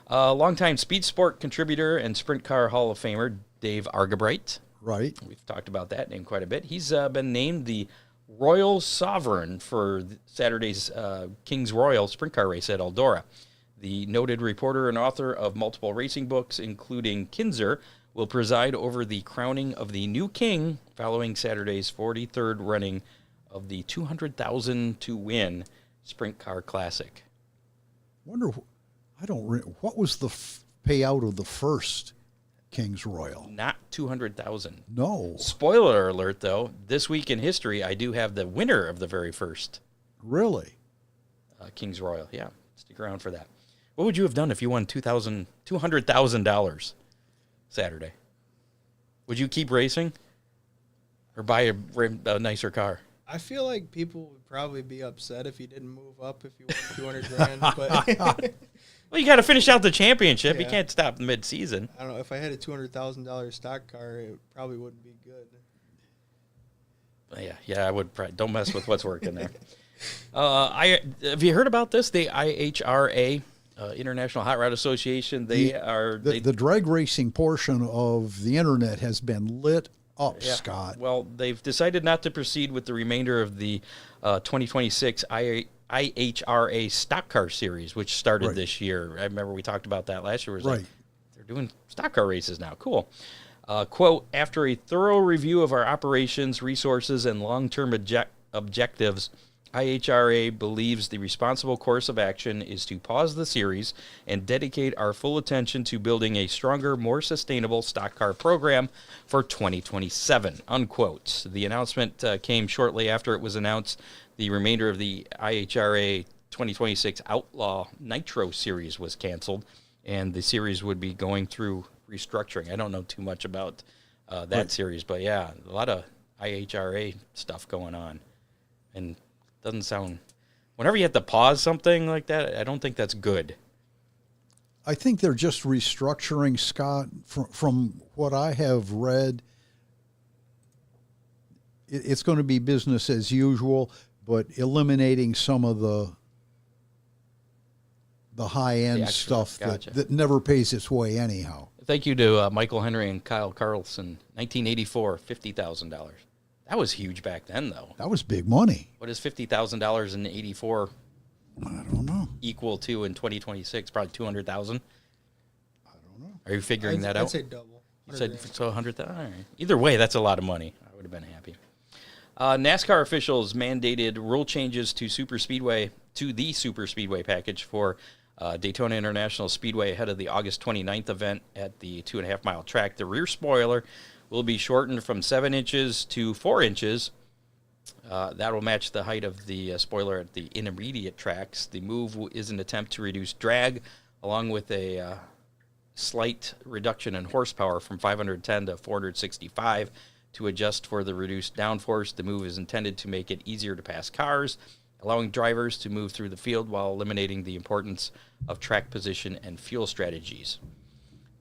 Longtime Speed Sport contributor and Sprint Car Hall of Famer Dave Argabright. Right. We've talked about that name quite a bit. He's been named the Royal Sovereign for Saturday's King's Royal Sprint Car race at Eldora. The noted reporter and author of multiple racing books, including Kinzer, will preside over the crowning of the new king following Saturday's 43rd running of the 200,000 to win Sprint Car Classic. Wonder, what was the payout of the first King's Royal? Not 200,000. No. Spoiler alert, though, this week in history, I do have the winner of the very first Really? King's Royal. Yeah, stick around for that. What would you have done if you won $200,000 Saturday? Would you keep racing or buy a nicer car? I feel like people would probably be upset if you didn't move up if you won 200 grand. But Well, you got to finish out the championship. You Yeah. can't stop mid-season. I don't know. If I had a $200,000 stock car, it probably wouldn't be good. Yeah, I would. Don't mess with what's working there. Have you heard about this? The IHRA, International Hot Rod Association. The drag racing portion of the internet has been lit up, Yeah. Scott. Well, they've decided not to proceed with the remainder of the 2026 IHRA Stock Car Series, which started this year. I remember we talked about that last year. It was like, they're doing stock car races now. Cool. Quote, after a thorough review of our operations, resources, and long-term objectives, IHRA believes the responsible course of action is to pause the series and dedicate our full attention to building a stronger, more sustainable stock car program for 2027, unquote. The announcement came shortly after it was announced the remainder of the IHRA 2026 Outlaw Nitro series was canceled, and the series would be going through restructuring. I don't know too much about that series, but yeah, a lot of IHRA stuff going on. And doesn't sound... Whenever you have to pause something like that, I don't think that's good. I think they're just restructuring, Scott. From what I have read, it's going to be business as usual, but eliminating some of the high-end stuff that never pays its way anyhow. Thank you to Michael Henry and Kyle Carlson. 1984, $50,000. That was huge back then, though. That was big money. What is $50,000 in 84 I don't know. equal to in 2026? Probably 200,000. I don't know. Are you figuring that out? I'd say double. You said so 100,000. All right. Either way, that's a lot of money. I would have been happy. NASCAR officials mandated rule changes to the Super Speedway package for Daytona International Speedway ahead of the August 29th event at the 2.5-mile track. The rear spoiler will be shortened from 7 inches to 4 inches. That will match the height of the spoiler at the intermediate tracks. The move is an attempt to reduce drag, along with a slight reduction in horsepower from 510 to 465 to adjust for the reduced downforce. The move is intended to make it easier to pass cars, allowing drivers to move through the field while eliminating the importance of track position and fuel strategies.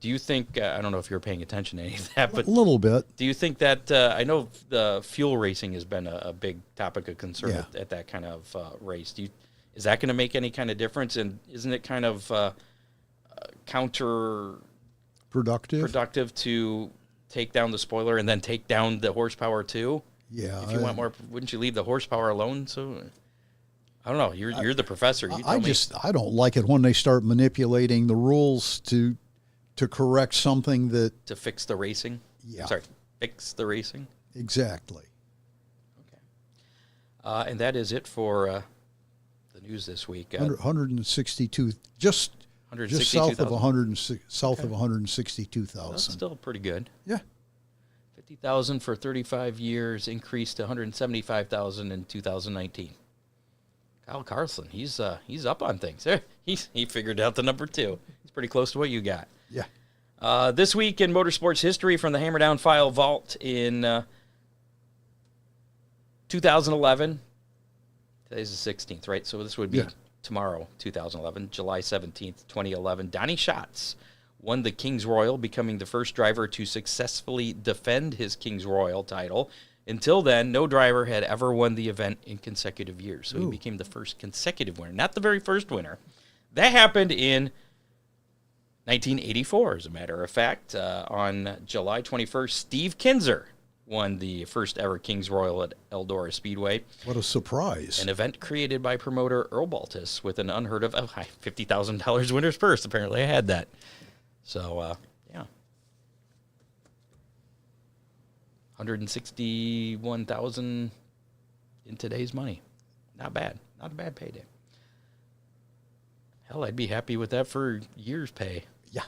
Do you think, I don't know if you're paying attention to any of that, but a little bit. Do you think that, I know the fuel racing has been a big topic of concern at that kind of race. Is that going to make any kind of difference? And isn't it kind of counterproductive to take down the spoiler and then take down the horsepower too? Yeah. If you want more, wouldn't you leave the horsepower alone? So I don't know. You're the professor. You tell me. I don't like it when they start manipulating the rules to correct something that... To fix the racing? Yeah. Sorry, fix the racing? Exactly. Okay. And that is it for the news this week. 162, just south of 162,000. That's still pretty good. Yeah. 50,000 for 35 years, increased to 175,000 in 2019. Kyle Carlson, he's up on things. He figured out the number 2. It's pretty close to what you got. Yeah. This week in motorsports history from the Hammer Down File Vault in 2011. Today's the 16th, right? So this would be tomorrow, 2011, July 17th, 2011. Donnie Schatz won the King's Royal, becoming the first driver to successfully defend his King's Royal title. Until then, no driver had ever won the event in consecutive years. So he became the first consecutive winner, not the very first winner. That happened in 1984, as a matter of fact. On July 21st, Steve Kinzer won the first ever King's Royal at Eldora Speedway. What a surprise. An event created by promoter Earl Baltus with an unheard of $50,000 winner's purse. Apparently I had that. So, yeah. 161,000 in today's money. Not bad. Not a bad payday. Hell, I'd be happy with that for years' pay. Yeah.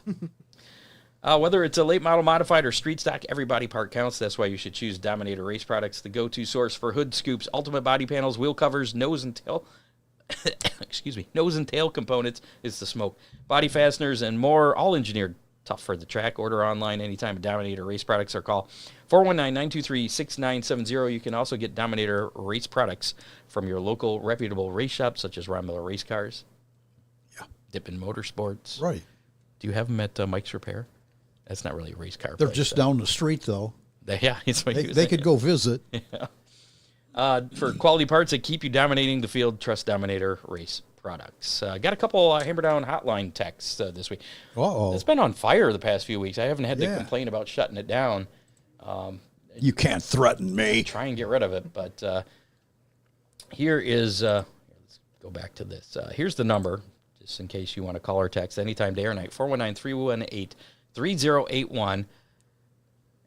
Whether it's a late model modified or street stock, every body part counts. That's why you should choose Dominator Race Products, the go-to source for hood scoops, ultimate body panels, wheel covers, nose and tail. Nose and tail components is the smoke. Body fasteners and more, all engineered tough for the track. Order online anytime at Dominator Race Products or call 419-923-6970. You can also get Dominator Race Products from your local reputable race shops such as Ron Miller Race Cars. Yeah. Dippin' Motorsports. Right. Do you have them at Mike's Repair? That's not really a race car. They're just down the street, though. It's what they could go visit. Yeah. For quality parts that keep you dominating the field, trust Dominator Race Products. Got a couple Hammer Down hotline texts this week. Uh-oh. It's been on fire the past few weeks. I haven't had to complain about shutting it down. You can't threaten me. Try and get rid of it. But here is, let's go back to this. Here's the number, just in case you want to call or text anytime, day or night, 419-318-3081.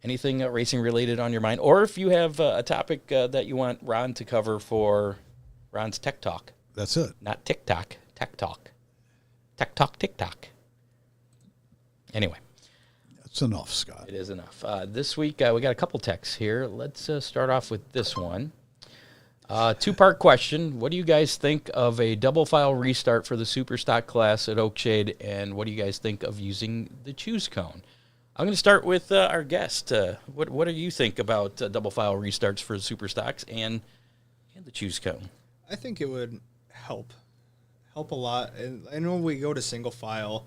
Anything racing related on your mind, or if you have a topic that you want Ron to cover for Ron's Tech Talk. That's it. Not TikTok. Tech Talk. Tech Talk, TikTok. Anyway. That's enough, Scott. It is enough. This week, we got a couple texts here. Let's start off with this one. Two-part question. What do you guys think of a double file restart for the super stock class at Oakshade, and what do you guys think of using the choose cone? I'm going to start with our guest. What do you think about double file restarts for super stocks and the choose cone? I think it would help a lot. And I know we go to single file,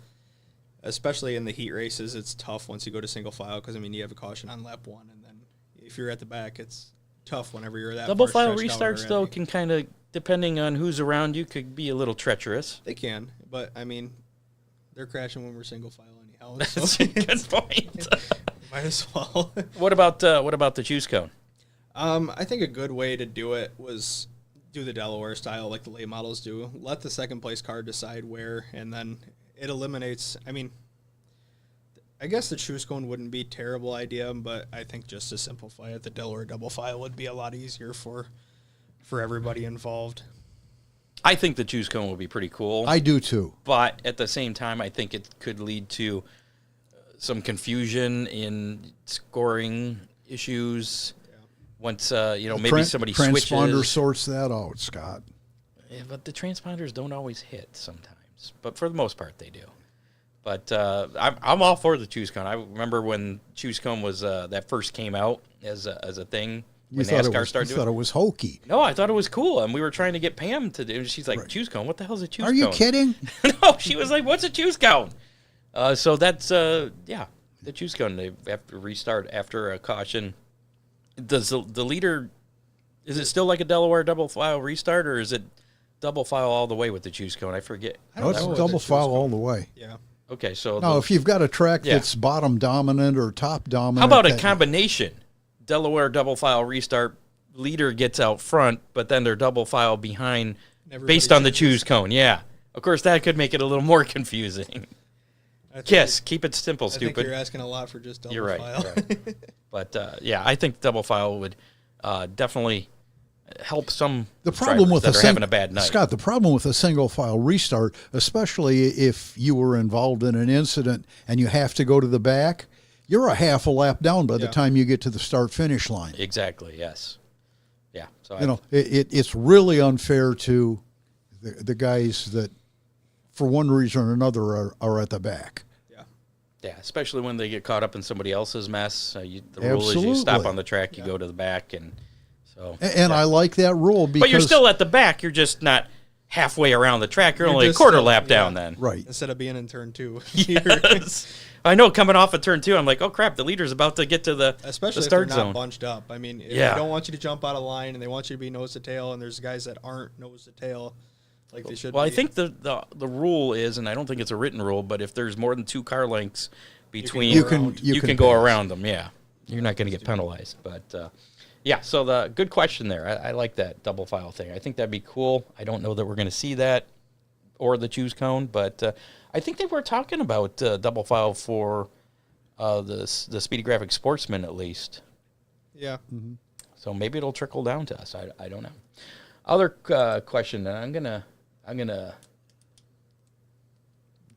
especially in the heat races. It's tough once you go to single file because, I mean, you have a caution on lap 1, and then if you're at the back, it's tough whenever you're that double far file restarts, though, can kind of, depending on who's around you, could be a little treacherous. They can, but, I mean, they're crashing when we're single file anyhow. That's So a good point. might as well. What about the choose cone? I think a good way to do it was do the Delaware style like the late models do. Let the second place car decide where, and then it eliminates. I mean, I guess the choose cone wouldn't be a terrible idea, but I think just to simplify it, the Delaware double file would be a lot easier for everybody involved. I think the choose cone would be pretty cool. I do too. But at the same time, I think it could lead to some confusion in scoring issues. Yeah. Once maybe somebody transponder switches. sorts that out, Scott. Yeah, but the transponders don't always hit sometimes. But for the most part, they do. But I'm all for the choose cone. I remember when choose cone was that first came out as a thing. You thought it was hokey. No, I thought it was cool, and we were trying to get Pam to do. She's like, "Choose cone? What the hell's a choose cone?" Are you kidding? No, she was like, "What's a choose cone?" So that's the choose cone. They have to restart after a caution. Does the leader? Is it still like a Delaware double file restart, or is it double file all the way with the choose cone? I forget. No, it's double file all the way. Yeah. Okay, so now if you've got a track that's bottom dominant or top dominant, how about a combination? Delaware double file restart, leader gets out front, but then they're double file behind based on the choose cone. Yeah. Of course, that could make it a little more confusing. Yes, keep it simple, stupid. I think you're asking a lot for just double You're right, file. You're right. But, I think double file would definitely help some drivers that are having a bad night. Scott, the problem with a single file restart, especially if you were involved in an incident and you have to go to the back, you're a half a lap down by the time you get to the start-finish line. Exactly, yes. Yeah. So it's really unfair to the guys that, for one reason or another, are at the back. Yeah, especially when they get caught up in somebody else's mess. The rule is you stop on the track, you go to the back, and so. And I like that rule because. But you're still at the back. You're just not halfway around the track. You're only a quarter lap down then. Right. Instead of being in turn 2. Yes. I know, coming off of turn 2, I'm like, oh crap, the leader's about to get to the Especially the start if they're not zone. Bunched up. I mean, if they don't want you to jump out of line and they want you to be nose to tail, and there's guys that aren't nose to tail like they should be. Well, I think the rule is, and I don't think it's a written rule, but if there's more than 2 car lengths between, you can go around them. Yeah, you're not going to get penalized. But so the good question there. I like that double file thing. I think that'd be cool. I don't know that we're going to see that or the choose cone, but I think they were talking about double file for the Speedy Graphic Sportsman at least. Yeah. Mm-hmm. So maybe it'll trickle down to us. I don't know. Other question, and I'm gonna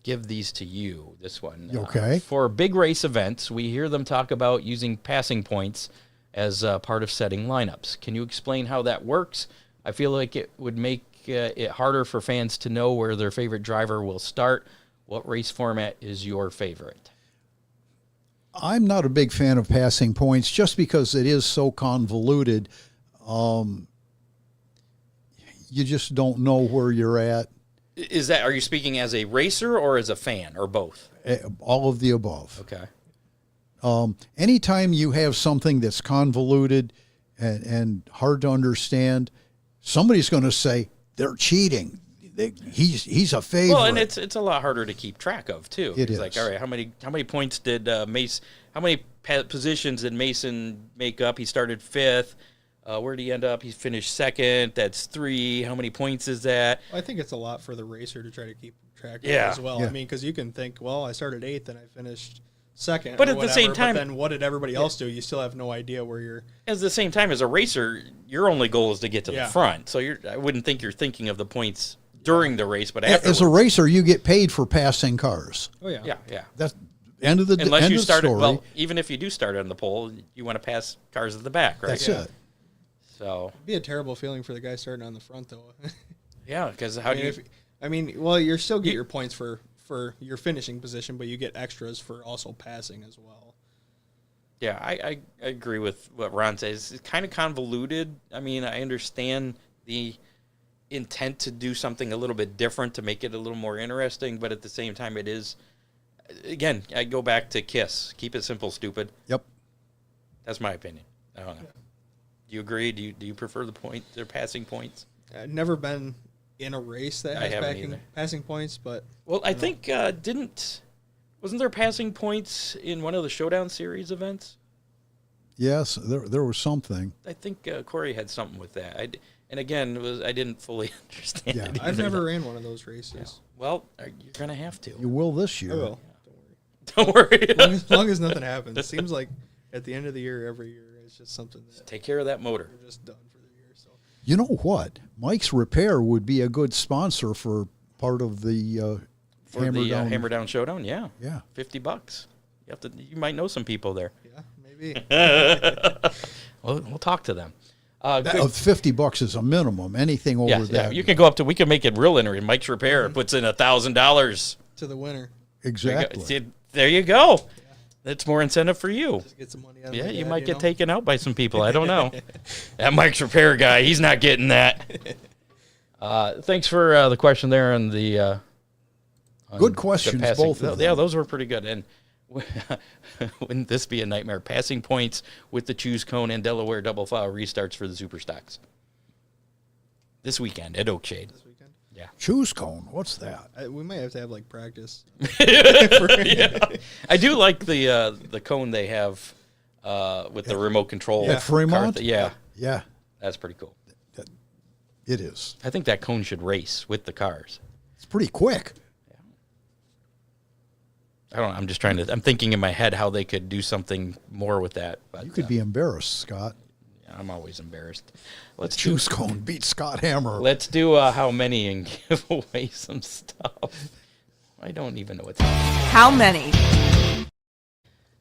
give these to you. This one. Okay. For big race events, we hear them talk about using passing points as part of setting lineups. Can you explain how that works? I feel like it would make it harder for fans to know where their favorite driver will start. What race format is your favorite? I'm not a big fan of passing points just because it is so convoluted. You just don't know where you're at. Are you speaking as a racer or as a fan or both? All of the above. Okay. Anytime you have something that's convoluted and hard to understand, somebody's going to say they're cheating. He's a favorite. Well, and it's a lot harder to keep track of too. It is like, all right, how many points did Mace? How many positions did Mason make up? He started 5th. Where did he end up? He finished 2nd. That's 3. How many points is that? I think it's a lot for the racer to try to keep track of Yeah. as well. Yeah. I mean, because you can think, well, I started 8th and I finished second. But or at the whatever, same time- but then what did everybody else do? You still have no idea where you're. At the same time, as a racer, your only goal is to get to the Yeah. front. So I wouldn't think you're thinking of the points during the race, but afterwards. As a racer, you get paid for passing cars. Oh yeah. Yeah. That's end of the Unless end you of the start story. well, even if you do start on the pole, you want to pass cars at the back, right? That's Yeah. it. So It'd be a terrible feeling for the guy starting on the front though. yeah, because how do you? Well, you still get your points for your finishing position, but you get extras for also passing as well. Yeah, I agree with what Ron says. It's kind of convoluted. I mean, I understand the intent to do something a little bit different to make it a little more interesting, but at the same time, it is. Again, I go back to KISS. Keep it simple, stupid. Yep. That's my opinion. I don't know. Do you agree? Do you prefer the passing points? I've never been in a race that I has haven't either. passing points, but Well, I think wasn't there passing points in one of the Showdown Series events? Yes, there was something. I think Corey had something with that. And again, I didn't fully understand Yeah. it. I've either. never ran one of those races. Well, you're gonna have to. You will this year. I will. Don't worry. As long as nothing happens. It seems like at the end of the year, every year, it's just something that Take care of that motor. we're just done for the year. So You know what? Mike's Repair would be a good sponsor for part of the For Hammer the Down. Hammer Down Showdown, yeah. Yeah. $50. You might know some people there. yeah, maybe. We'll talk to them. That, Good. $50 is a minimum. Anything over Yeah, that. you can go up to. We can make it real interesting. Mike's Repair puts in $1,000. To the winner. Exactly. There you go. That's more incentive for you. Just get some money out of Yeah, my you dad, might get know? taken out by some people. I don't know. That Mike's Repair guy, he's not getting that. Thanks for the question there on the. On Good the questions, passing. both of them. Yeah, those were pretty good. And wouldn't this be a nightmare? Passing points with the Choose Cone and Delaware double file restarts for the Super Stocks this weekend at Oakshade. This weekend. Yeah. Choose cone. What's that? We might have to have like practice. I do like the cone they have with the remote control. At Fremont? cart. Yeah, Yeah, that's pretty cool. it is. I think that cone should race with the cars. It's pretty quick. I don't know. I'm just trying to. I'm thinking in my head how they could do something more with that. But You could be embarrassed, Scott. I'm always embarrassed. Let's do. Choose cone beat Scott Hammer. Let's do how many and give away some stuff. I don't even know what's. How many?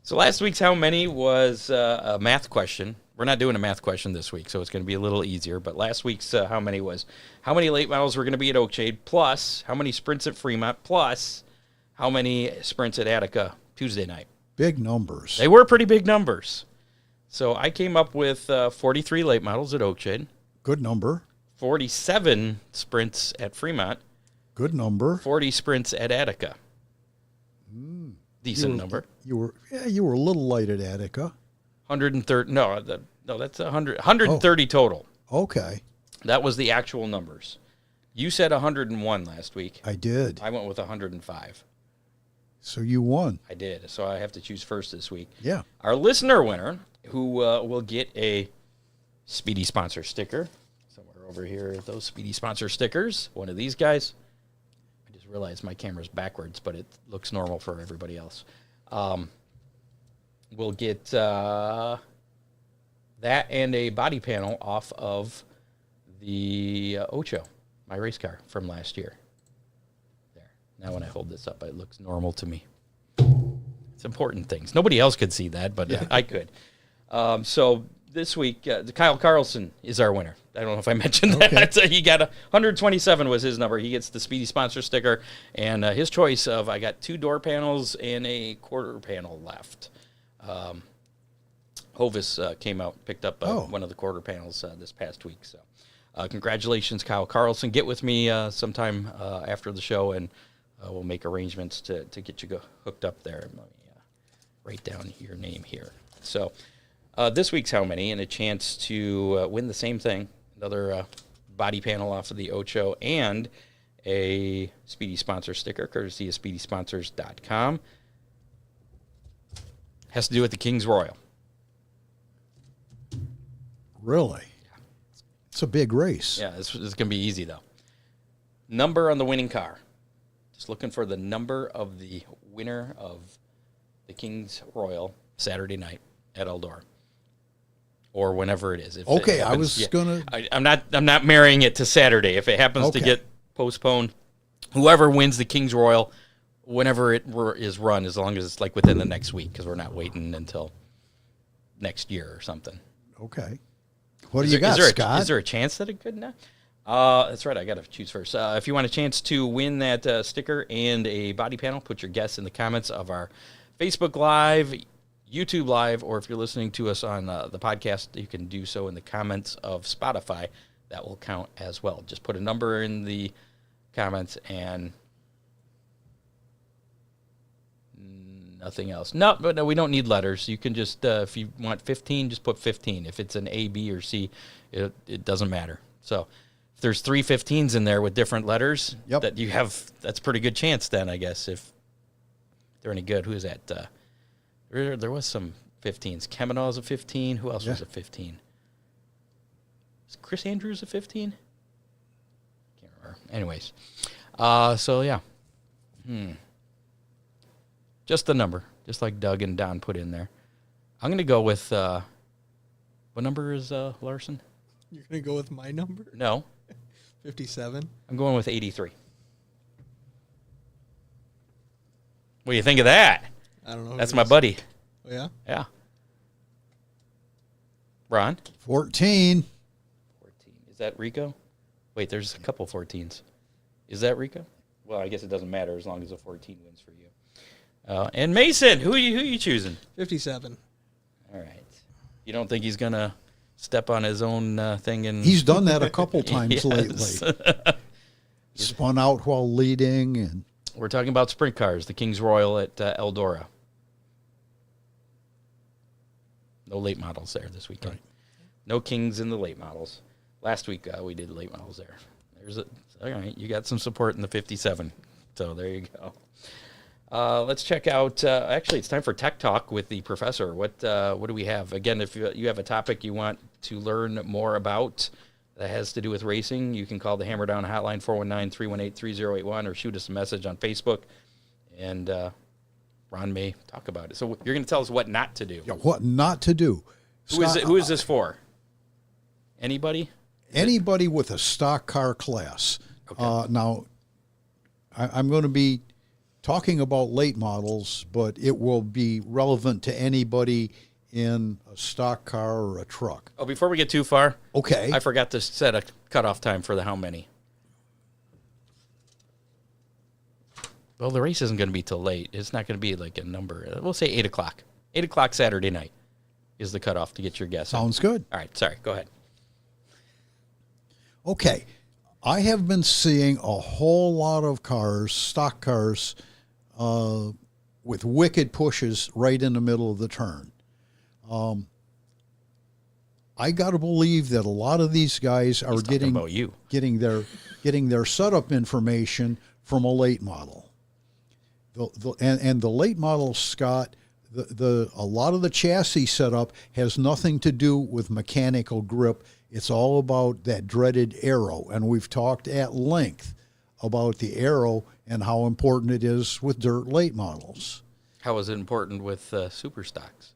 So last week's how many was a math question. We're not doing a math question this week, so it's going to be a little easier. But last week's how many was how many late models were going to be at Oakshade, plus how many sprints at Fremont, plus how many sprints at Attica Tuesday night. Big numbers. They were pretty big numbers. So I came up with 43 late models at Oakshade, Good number. 47 sprints at Fremont, Good number. 40 sprints at Attica. Decent number. You were a little light at Attica. 130. No, that's 100. 130 total. Okay, That was the actual numbers. You said 101 last week. I did. I went with 105. So you won. I did. So I have to choose first this week. Yeah. Our listener winner, who will get a Speedy sponsor sticker. Somewhere over here, those Speedy sponsor stickers. One of these guys. I just realized my camera's backwards, but it looks normal for everybody else. We'll get that and a body panel off of the Ocho, my race car from last year. There. Now when I hold this up, it looks normal to me. It's important things. Nobody else could see that, but I could. So this week, Kyle Carlson is our winner. I don't know if I mentioned that. He got 127 was his number. He gets the Speedy sponsor sticker, and his choice of I got 2 door panels and a quarter panel left. Hovis came out, picked up one of the quarter panels this past week. So congratulations, Kyle Carlson. Get with me sometime after the show, and we'll make arrangements to get you hooked up there. Let me write down your name here. So this week's how many, and a chance to win the same thing, another body panel off of the Ocho, and a Speedy sponsor sticker, courtesy of SpeedySponsors.com. Has to do with the Kings Royal. Really? It's a big race. Yeah, this is going to be easy, though. Number on the winning car. Just looking for the number of the winner of the King's Royal Saturday night at Eldora. Or whenever it is. If Okay, it happens, I was gonna. I'm not marrying it to Saturday. If it happens to get postponed, whoever wins the King's Royal, whenever it is run, as long as it's like within the next week, because we're not waiting until next year or something. Okay. What do you got, Scott? Is there a chance that it could not? That's right. I got to choose first. If you want a chance to win that sticker and a body panel, put your guess in the comments of our Facebook Live, YouTube Live, or if you're listening to us on the podcast, you can do so in the comments of Spotify. That will count as well. Just put a number in the comments and nothing else. No, we don't need letters. You can just, if you want 15, just put 15. If it's an A, B, or C, it doesn't matter. So if there's 3 15s in there with different letters, that you have, that's a pretty good chance then, I guess, if they're any good. Who is that? There was some 15s. Kemenaw's a 15. Who else was a 15? Is Chris Andrews a 15? Can't remember. Anyways. So, yeah. Just the number. Just like Doug and Don put in there. I'm going to go with, what number is Larson? You're going to go with my number? No. 57. I'm going with 83. What do you think of that? I don't know. That's my buddy. Oh, yeah? Yeah. Ron? 14. 14. Is that Rico? Wait, there's a couple 14s. Is that Rico? Well, I guess it doesn't matter as long as a 14 wins for you. And Mason, who you choosing? 57. All right. You don't think he's going to step on his own thing? And He's done that a couple times Yes. lately. Spun out while leading. And We're talking about sprint cars, the King's Royal at Eldora. No late models there this weekend. Right. No Kings in the late models. Last week we did late models there. All right, you got some support in the 57. So there you go. Let's check out. Actually, it's time for Tech Talk with the professor. What do we have? Again, if you have a topic you want to learn more about that has to do with racing, you can call the Hammer Down hotline 419-318-3081 or shoot us a message on Facebook, and Ron may talk about it. So you're going to tell us what not to do. yeah, what not to do. Who is this for? Anybody? Anybody with a stock car class. Okay. Now, I'm going to be talking about late models, but it will be relevant to anybody in a stock car or a truck. Oh, before we get too far, Okay. I forgot to set a cutoff time for the how many. Well, the race isn't going to be till late. It's not going to be like a number. We'll say 8 o'clock. 8 o'clock Saturday night is the cutoff to get your guess. Sounds good. All right, sorry. Go ahead. Okay. I have been seeing a whole lot of cars, stock cars, with wicked pushes right in the middle of the turn. I got to believe that a lot of these guys are getting their setup information from a late model. And the late model, Scott, a lot of the chassis setup has nothing to do with mechanical grip. It's all about that dreaded aero, and we've talked at length about the aero and how important it is with dirt late models. How is it important with super stocks?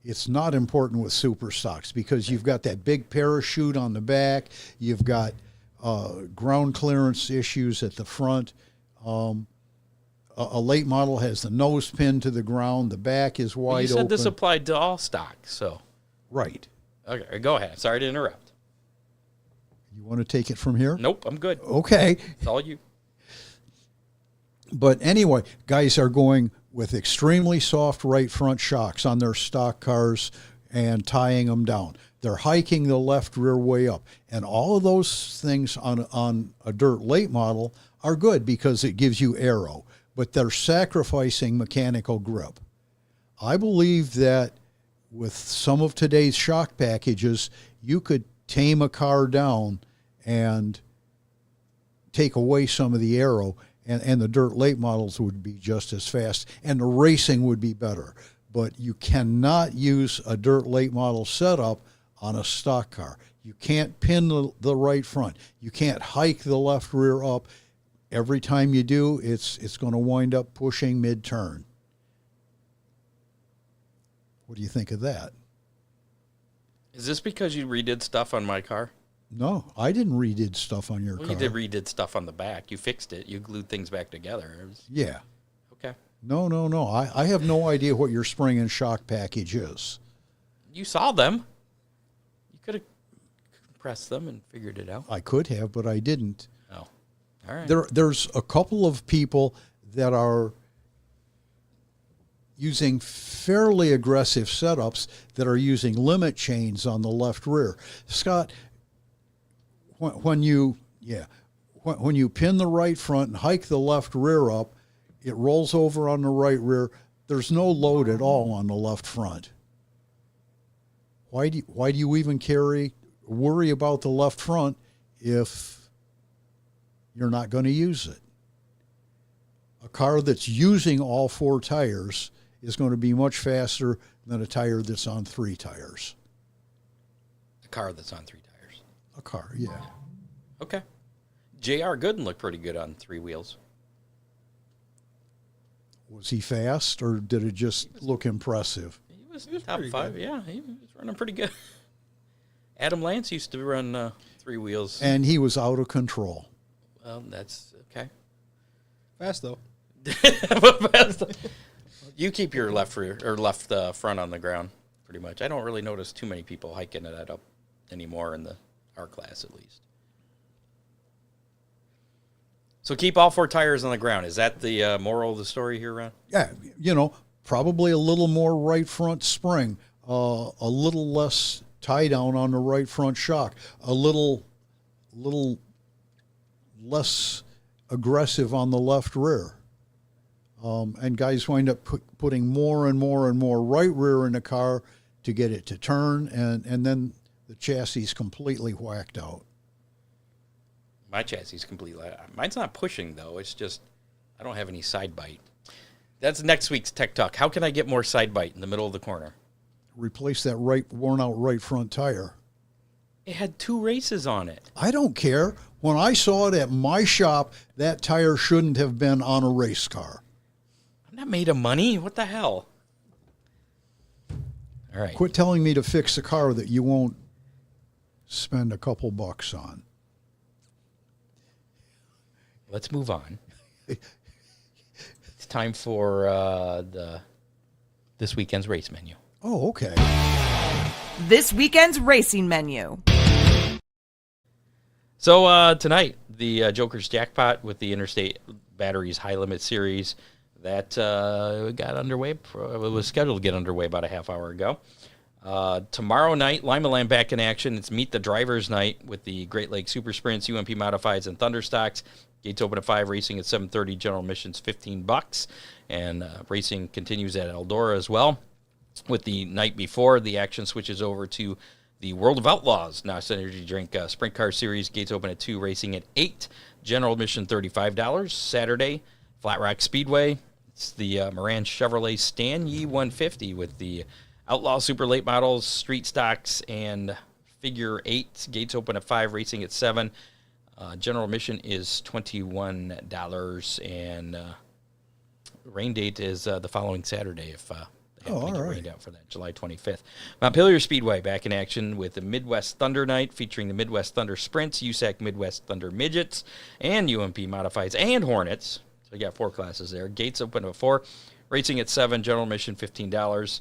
It's not important with super stocks because you've got that big parachute on the back. You've got ground clearance issues at the front. A late model has the nose pin to the ground. The back is wide open. You said this applied to all stocks, so. Right. Okay, go ahead. Sorry to interrupt. You want to take it from here? Nope, I'm good. Okay. It's all you. But anyway, guys are going with extremely soft right front shocks on their stock cars and tying them down. They're hiking the left rear way up. And all of those things on a dirt late model are good because it gives you aero, but they're sacrificing mechanical grip. I believe that with some of today's shock packages, you could tame a car down and take away some of the aero, and the dirt late models would be just as fast, and the racing would be better. But you cannot use a dirt late model setup on a stock car. You can't pin the right front. You can't hike the left rear up. Every time you do, it's going to wind up pushing mid-turn. What do you think of that? Is this because you redid stuff on my car? No, I didn't redid stuff on your Well, car. you did redid stuff on the back. You fixed it. You glued things back together. Yeah. Okay. No. I have no idea what your spring and shock package is. You saw them. You could have compressed them and figured it out. I could have, but I didn't. Oh, all right. There's a couple of people that are using fairly aggressive setups that are using limit chains on the left rear. Scott, when you pin the right front and hike the left rear up, it rolls over on the right rear. There's no load at all on the left front. Why do you even worry about the left front if you're not going to use it? A car that's using all 4 tires is going to be much faster than a tire that's on 3 tires. A car that's on 3 tires. A car, yeah. Okay. J.R. Gooden looked pretty good on 3 wheels. Was he fast, or did it just look impressive? He was top 5. Good. Yeah, he was running pretty good. Adam Lance used to run 3 wheels. And he was out of control. Well, that's okay. Fast, though. You keep your left rear or left front on the ground, pretty much. I don't really notice too many people hiking that up anymore in the R class, at least. So keep all 4 tires on the ground. Is that the moral of the story here, Ron? Yeah, probably a little more right front spring, a little less tie down on the right front shock, a little less aggressive on the left rear. And guys wind up putting more and more and more right rear in the car to get it to turn, and then the chassis is completely whacked out. My chassis is completely... Mine's not pushing, though. It's just I don't have any side bite. That's next week's Tech Talk. How can I get more side bite in the middle of the corner? Replace that worn-out right front tire. It had 2 races on it. I don't care. When I saw it at my shop, that tire shouldn't have been on a race car. I'm not made of money. What the hell? All right. Quit telling me to fix a car that you won't spend a couple bucks on. Let's move on. It's time for this weekend's race menu. Oh, okay. This weekend's racing menu. So tonight, the Joker's Jackpot with the Interstate Batteries High Limit Series that got underway. It was scheduled to get underway about a half hour ago. Tomorrow night, Lima Land back in action. It's Meet the Drivers Night with the Great Lakes Super Sprints, UMP Modifieds, and Thunderstocks. Gates open at 5, racing at 7:30, general admission's $15. And racing continues at Eldora as well. With the night before, the action switches over to the World of Outlaws, NOS Energy Drink Sprint Car Series. Gates open at 2, racing at 8, general admission $35. Saturday, Flat Rock Speedway. It's the Moran Chevrolet Stan Yee 150 with the Outlaw Super Late Models, Street Stocks, and Figure 8. Gates open at 5, racing at 7. General admission is $21, and rain date is the following Saturday if they happen to get rained out for that, July 25th. Montpelier Speedway back in action with the Midwest Thunder Night featuring the Midwest Thunder Sprints, USAC Midwest Thunder Midgets, and UMP Modifieds and Hornets. So you got 4 classes there. Gates open at 4, racing at 7, general admission $15.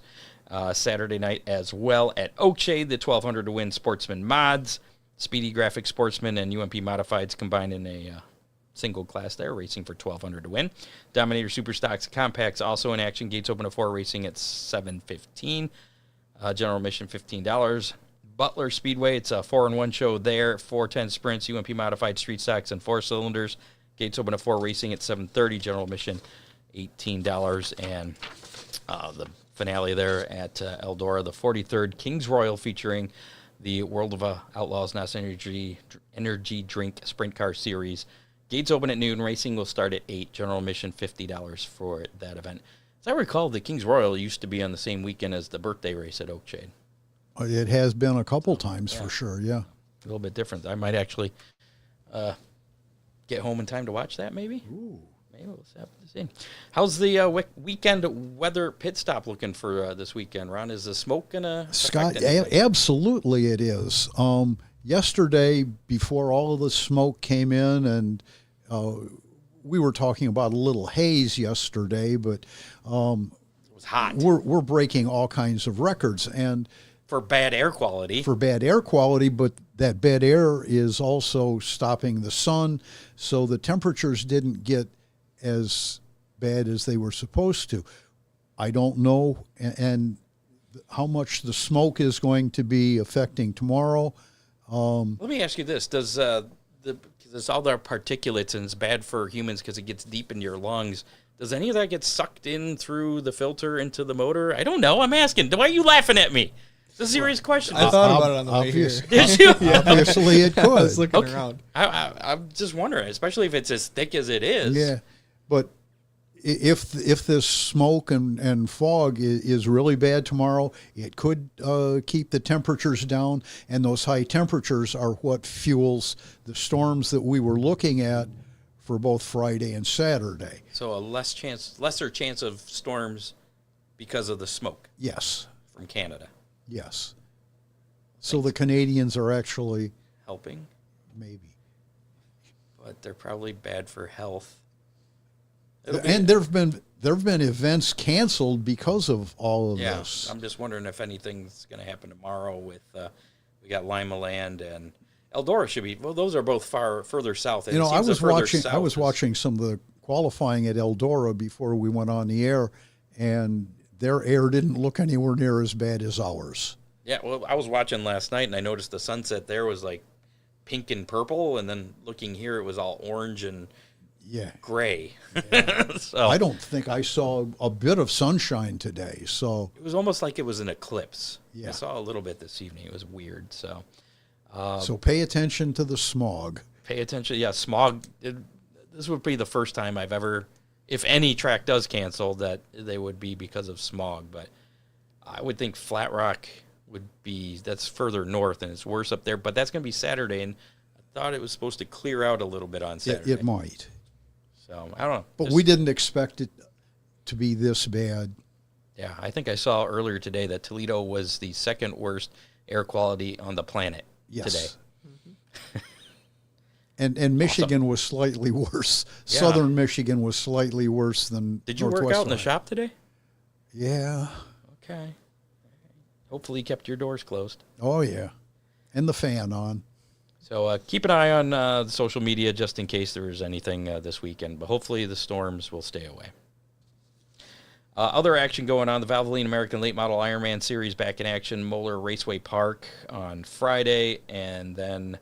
Saturday night as well at Oakshade, the 1200 to win Sportsman Mods. Speedy Graphic Sportsman and UMP Modifieds combined in a single class there, racing for $1,200 to win. Dominator Super Stocks Compacts also in action. Gates open at 4, racing at 7:15. General admission $15. Butler Speedway, it's a 4-in-1 show there. 410 sprints, UMP Modified Street Stocks and 4 cylinders. Gates open at 4, racing at 7:30. General admission $18. And the finale there at Eldora, the 43rd Kings Royal featuring the World of Outlaws NOS Energy Drink Sprint Car Series. Gates open at noon. Racing will start at 8. General admission $50 for that event. As I recall, the Kings Royal used to be on the same weekend as the birthday race at Oakshade. It has been a couple times for sure, yeah. A little bit different. I might actually get home in time to watch that, maybe. Ooh. Maybe we'll have to see. How's the weekend weather pit stop looking for this weekend, Ron? Is the smoke going to Scott, absolutely it is. Yesterday, before all of the smoke came in, and we were talking about a little haze yesterday, but it was hot. We're breaking all kinds of records, and for bad air quality. But that bad air is also stopping the sun, so the temperatures didn't get as bad as they were supposed to. I don't know and how much the smoke is going to be affecting tomorrow. Let me ask you this: does there's all the particulates and it's bad for humans because it gets deep into your lungs? Does any of that get sucked in through the filter into the motor? I don't know. I'm asking. Why are you laughing at me? It's a serious question. I thought about it on the way here. Did you? Obviously, it could. I was looking around. I'm just wondering, especially if it's as thick as it is. Yeah, but if this smoke and fog is really bad tomorrow, it could keep the temperatures down, and those high temperatures are what fuels the storms that we were looking at for both Friday and Saturday. So a lesser chance of storms because of the smoke. Yes. From Canada. Yes. So the Canadians are actually helping, maybe, but they're probably bad for health. And there've been events canceled because of all of this. I'm just wondering if anything's going to happen tomorrow with we got Lima Land and Eldora should be. Well, those are both further south. And I was watching some of the qualifying at Eldora before we went on the air, and their air didn't look anywhere near as bad as ours. Yeah, well, I was watching last night, and I noticed the sunset there was like pink and purple, and then looking here, it was all orange and gray. Yeah. So I don't think I saw a bit of sunshine today. So it was almost like it was an eclipse. Yeah. I saw a little bit this evening. It was weird. So pay attention to the smog. Pay attention. Yeah, smog. This would be the first time I've ever, if any track does cancel, that they would be because of smog. But I would think Flat Rock would be, that's further north and it's worse up there. But that's going to be Saturday, and I thought it was supposed to clear out a little bit on Saturday. It might. So I don't know. But we didn't expect it to be this bad. Yeah, I think I saw earlier today that Toledo was the second worst air quality on the planet today. Mm-hmm. And Michigan was slightly worse. Yeah. Southern Michigan was slightly worse than Did you Northwest work out in the Ohio. shop today? Yeah. Okay. Hopefully you kept your doors closed. Oh, yeah. And the fan on. So keep an eye on the social media just in case there is anything this weekend. But hopefully the storms will stay away. Other action going on, the Valvoline American Late Model Ironman Series back in action, Moeller Raceway Park on Friday, and then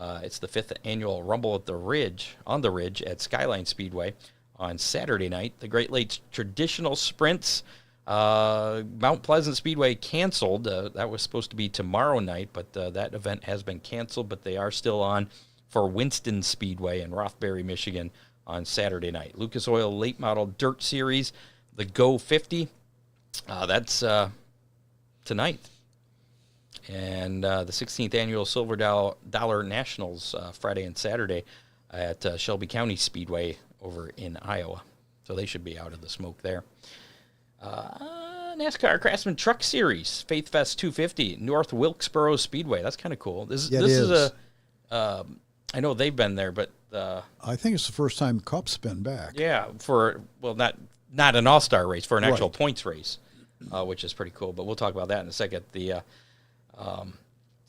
it's the 5th annual Rumble at the Ridge, on the Ridge at Skyline Speedway on Saturday night. The Great Lakes Traditional Sprints, Mount Pleasant Speedway canceled. That was supposed to be tomorrow night, but that event has been canceled, but they are still on for Winston Speedway in Rothbury, Michigan on Saturday night. Lucas Oil Late Model Dirt Series, the Go 50, that's tonight. And the 16th Annual Silver Dollar Nationals Friday and Saturday at Shelby County Speedway over in Iowa. So they should be out of the smoke there. NASCAR Craftsman Truck Series, Faith Fest 250, North Wilkesboro Speedway. That's kind of cool. This is a, I know they've been there, but I think it's the first time Cup's been back. Yeah, not an all-star race, for an actual points race, which is pretty cool. But we'll talk about that in a second. The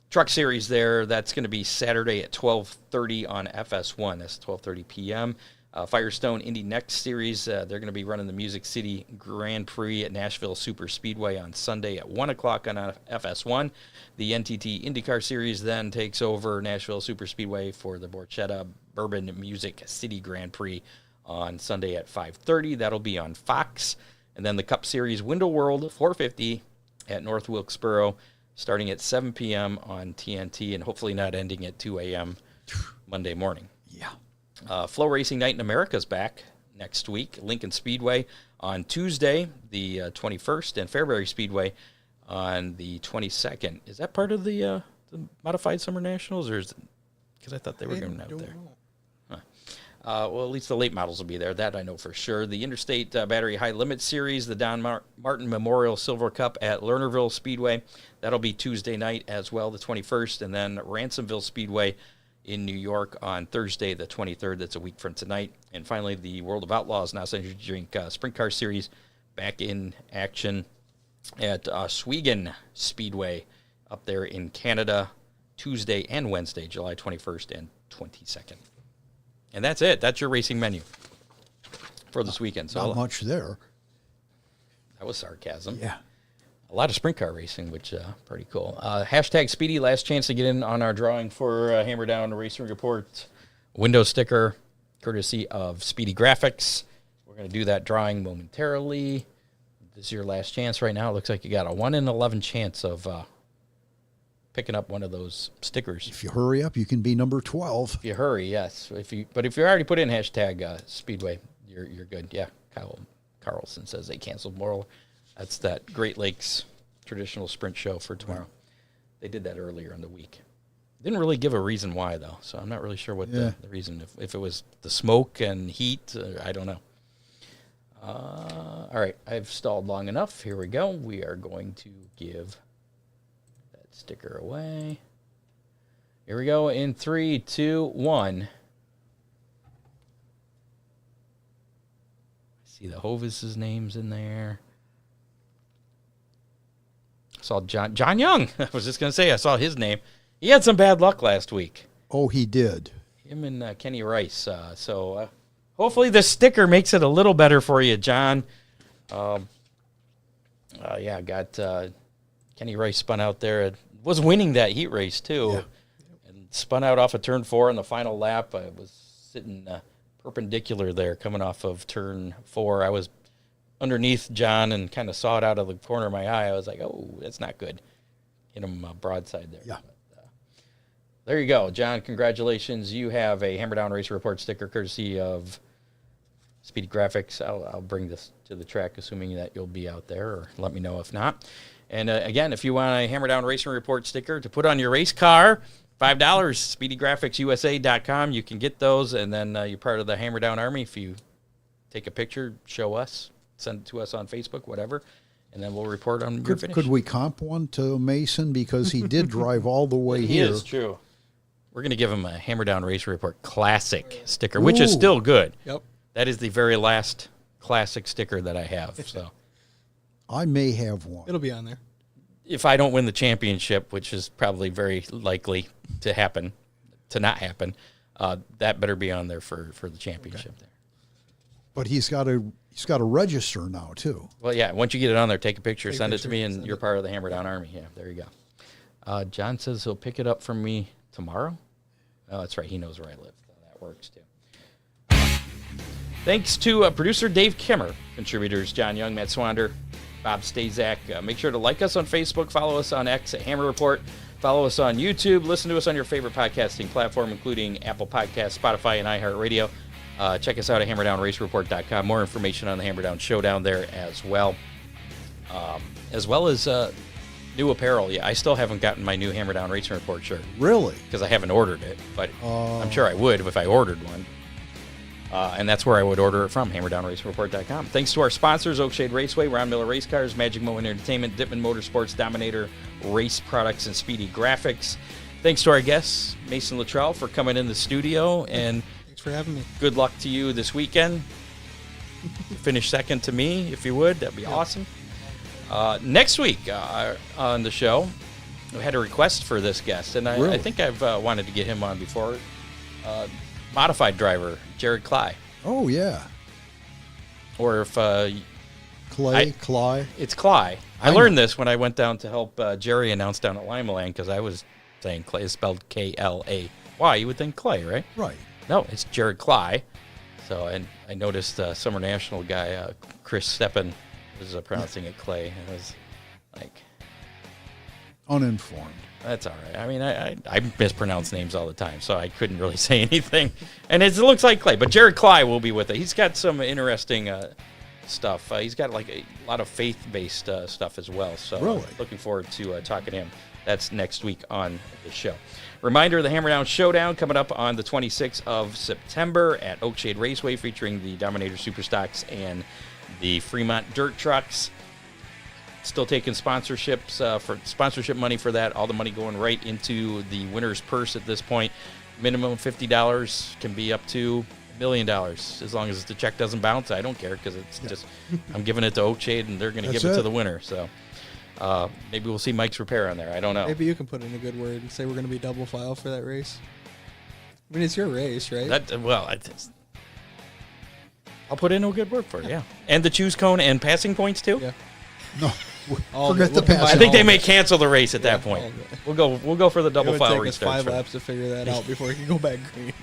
Truck Series there, that's going to be Saturday at 12:30 on FS1. That's 12:30 p.m. Firestone Indy Next Series, they're going to be running the Music City Grand Prix at Nashville Super Speedway on Sunday at 1 o'clock on FS1. The NTT IndyCar Series then takes over Nashville Super Speedway for the Borchetta Bourbon Music City Grand Prix on Sunday at 5:30. That'll be on Fox. And then the Cup Series Window World 450 at North Wilkesboro starting at 7 p.m. on TNT and hopefully not ending at 2 a.m. Monday morning. Yeah. Flow Racing Night in America is back next week. Lincoln Speedway on Tuesday, the 21st, and Fairbury Speedway on the 22nd. Is that part of the Modified Summer Nationals, or is it? Because I thought they were going out there. Well, at least the late models will be there. That I know for sure. The Interstate Battery High Limit Series, the Don Martin Memorial Silver Cup at Lernerville Speedway. That'll be Tuesday night as well, the 21st. And then Ransomville Speedway in New York on Thursday, the 23rd. That's a week from tonight. And finally, the World of Outlaws Now Energy Drink Sprint Car Series back in action at Oswego Speedway up there in Canada, Tuesday and Wednesday, July 21st and 22nd. And that's it. That's your racing menu for this weekend. So Not much there. That was sarcasm. Yeah. A lot of sprint car racing, which pretty cool. Hashtag Speedy, last chance to get in on our drawing for Hammer Down Racing Report window sticker, courtesy of Speedy Graphics. We're going to do that drawing momentarily. This is your last chance right now. It looks like you got a 1 in 11 chance of picking up one of those stickers. If you hurry up, you can be number 12. If you hurry, yes. But if you already put in hashtag Speedway, you're good. Yeah, Kyle Carlson says they canceled Moral. That's that Great Lakes traditional sprint show for tomorrow. They did that earlier in the week. Didn't really give a reason why, though, so I'm not really sure what the reason, if it was the smoke and heat, I don't know. All right, I've stalled long enough. Here we go. We are going to give that sticker away. Here we go in 3, 2, 1. I see the Hovis' names in there. I saw John Young. I was just going to say, I saw his name. He had some bad luck last week. Oh, he did. Him and Kenny Rice. So hopefully the sticker makes it a little better for you, John. Got Kenny Rice spun out there. Was winning that heat race, too. Yeah. And spun out off of turn 4 in the final lap. I was sitting perpendicular there coming off of turn 4. I was underneath John and kind of saw it out of the corner of my eye. I was like, oh, that's not good. Hit him broadside there. Yeah. But, there you go, John. Congratulations. You have a Hammer Down Race Report sticker courtesy of Speedy Graphics. I'll bring this to the track, assuming that you'll be out there, or let me know if not. And again, if you want a Hammer Down Racing Report sticker to put on your race car, $5, SpeedyGraphicsUSA.com. You can get those, and then you're part of the Hammer Down Army. If you take a picture, show us, send it to us on Facebook, whatever, and then we'll report on your finish. Could we comp one to Mason, because he did drive all the way here? He is true. We're going to give him a Hammer Down Race Report Classic sticker, which is still good. Yep. That is the very last classic sticker that I have. So I may have one. It'll be on there. if I don't win the championship, which is probably very likely to happen, to not happen, that better be on there for the championship. Okay. There. But he's got to register now too. Well, yeah. Once you get it on there, take a picture, send it to me, and you're part of the Hammer Down Army. Yeah, there you go. John says he'll pick it up from me tomorrow. Oh, that's right. He knows where I live. So that works too. Thanks to producer Dave Kimmer, contributors John Young, Matt Swander, Bob Stazak. Make sure to like us on Facebook, follow us on X at Hammer Report, follow us on YouTube, listen to us on your favorite podcasting platform, including Apple Podcasts, Spotify, and iHeartRadio. Check us out at HammerDownRaceReport.com. More information on the Hammer Down Showdown there as well as new apparel. Yeah, I still haven't gotten my new Hammer Down Racing Report shirt. Really? Because I haven't ordered it, but I'm sure I would if I ordered one. And that's where I would order it from, HammerDownRacingReport.com. Thanks to our sponsors, Oakshade Raceway, Ron Miller Race Cars, Magic Moment Entertainment, Dittman Motorsports, Dominator Race Products, and Speedy Graphics. Thanks to our guests, Mason Luttrell, for coming in the studio. And thanks for having me. Good luck to you this weekend. Finish second to me, if you would. That'd be awesome. Next week on the show, we had a request for this guest, and I think I've wanted to get him on before. Modified driver, Jared Cly. Oh, yeah. Or if... Cly. It's Cly. I learned this when I went down to help Jerry announce down at Limaland, because I was saying Clay is spelled K-L-A-Y. You would think Clay, right? Right. No, it's Jared Cly. So I noticed Summer National guy, Chris Steppen, was pronouncing it Clay. It was like... Uninformed. That's all right. I mean, I mispronounce names all the time, so I couldn't really say anything. And it looks like Clay, but Jared Cly will be with it. He's got some interesting stuff. He's got like a lot of faith-based stuff as well. So Really? Looking forward to talking to him. That's next week on the show. Reminder, the Hammerdown Showdown coming up on the 26th of September at Oakshade Raceway, featuring the Dominator Superstocks and the Fremont Dirt Trucks. Still taking sponsorships for sponsorship money for that. All the money going right into the winner's purse at this point. Minimum $50, can be up to $1 million, as long as the check doesn't bounce. I don't care, because it's just I'm giving it to Oakshade and they're going to give it to the winner. So maybe we'll see Mike's Repair on there. I don't know. Maybe you can put in a good word and say we're going to be double file for that race. I mean, it's your race, right? I'll put in a good word for it. Yeah, and the choose cone and passing points too. Yeah. No, All forget of it. the We'll combine pass. I think all they of may it. cancel the race at that Yeah, point. all of We'll go for the It double would file take us restart. 5 laps to figure that out before he can go back green.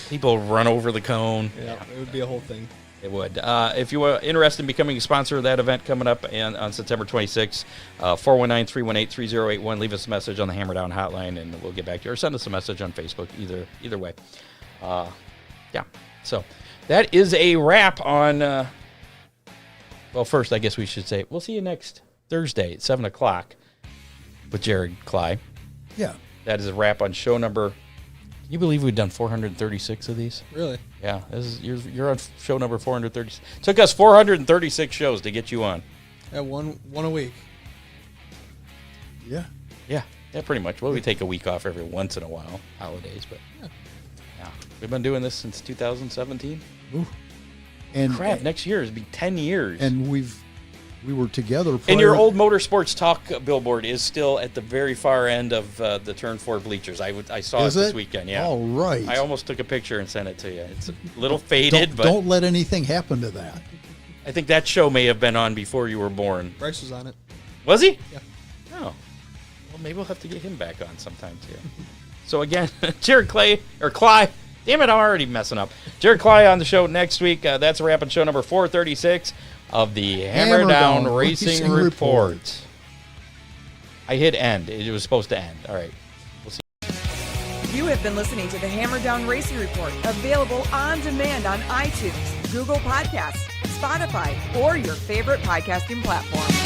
People run over the cone. Yeah, it would be a whole thing. It would. If you are interested in becoming a sponsor of that event coming up on September 26th, 419-318-3081. Leave us a message on the Hammerdown hotline, and we'll get back to you. Or send us a message on Facebook. Either way. Yeah. So that is a wrap on. Well, first, I guess we should say we'll see you next Thursday at 7 o'clock with Jared Cly. Yeah. That is a wrap on show number. Can you believe we've done 436 of these? Really? Yeah, you're on show number 436. Took us 436 shows to get you on. Yeah, one a week. Yeah. Yeah, pretty much. Well, we take a week off every once in a while, holidays, but yeah. We've been doing this since 2017. Ooh. And Crap, next year is be 10 years. And we were together. And your old Motorsports Talk billboard is still at the very far end of the Turn 4 bleachers. I saw it this weekend, yeah. All right. I almost took a picture and sent it to you. It's a little faded, but don't let anything happen to that. I think that show may have been on before you were born. Bryce was on it. Was he? Yeah. Oh. Well, maybe we'll have to get him back on sometime, too. So, again, Jared Cly. Damn it, I'm already messing up. Jared Cly on the show next week. That's a wrap on show number 436 of the Hammerdown Racing Report. I hit end. It was supposed to end. All right. We'll see. You have been listening to the Hammerdown Racing Report, available on demand on iTunes, Google Podcasts, Spotify, or your favorite podcasting platform.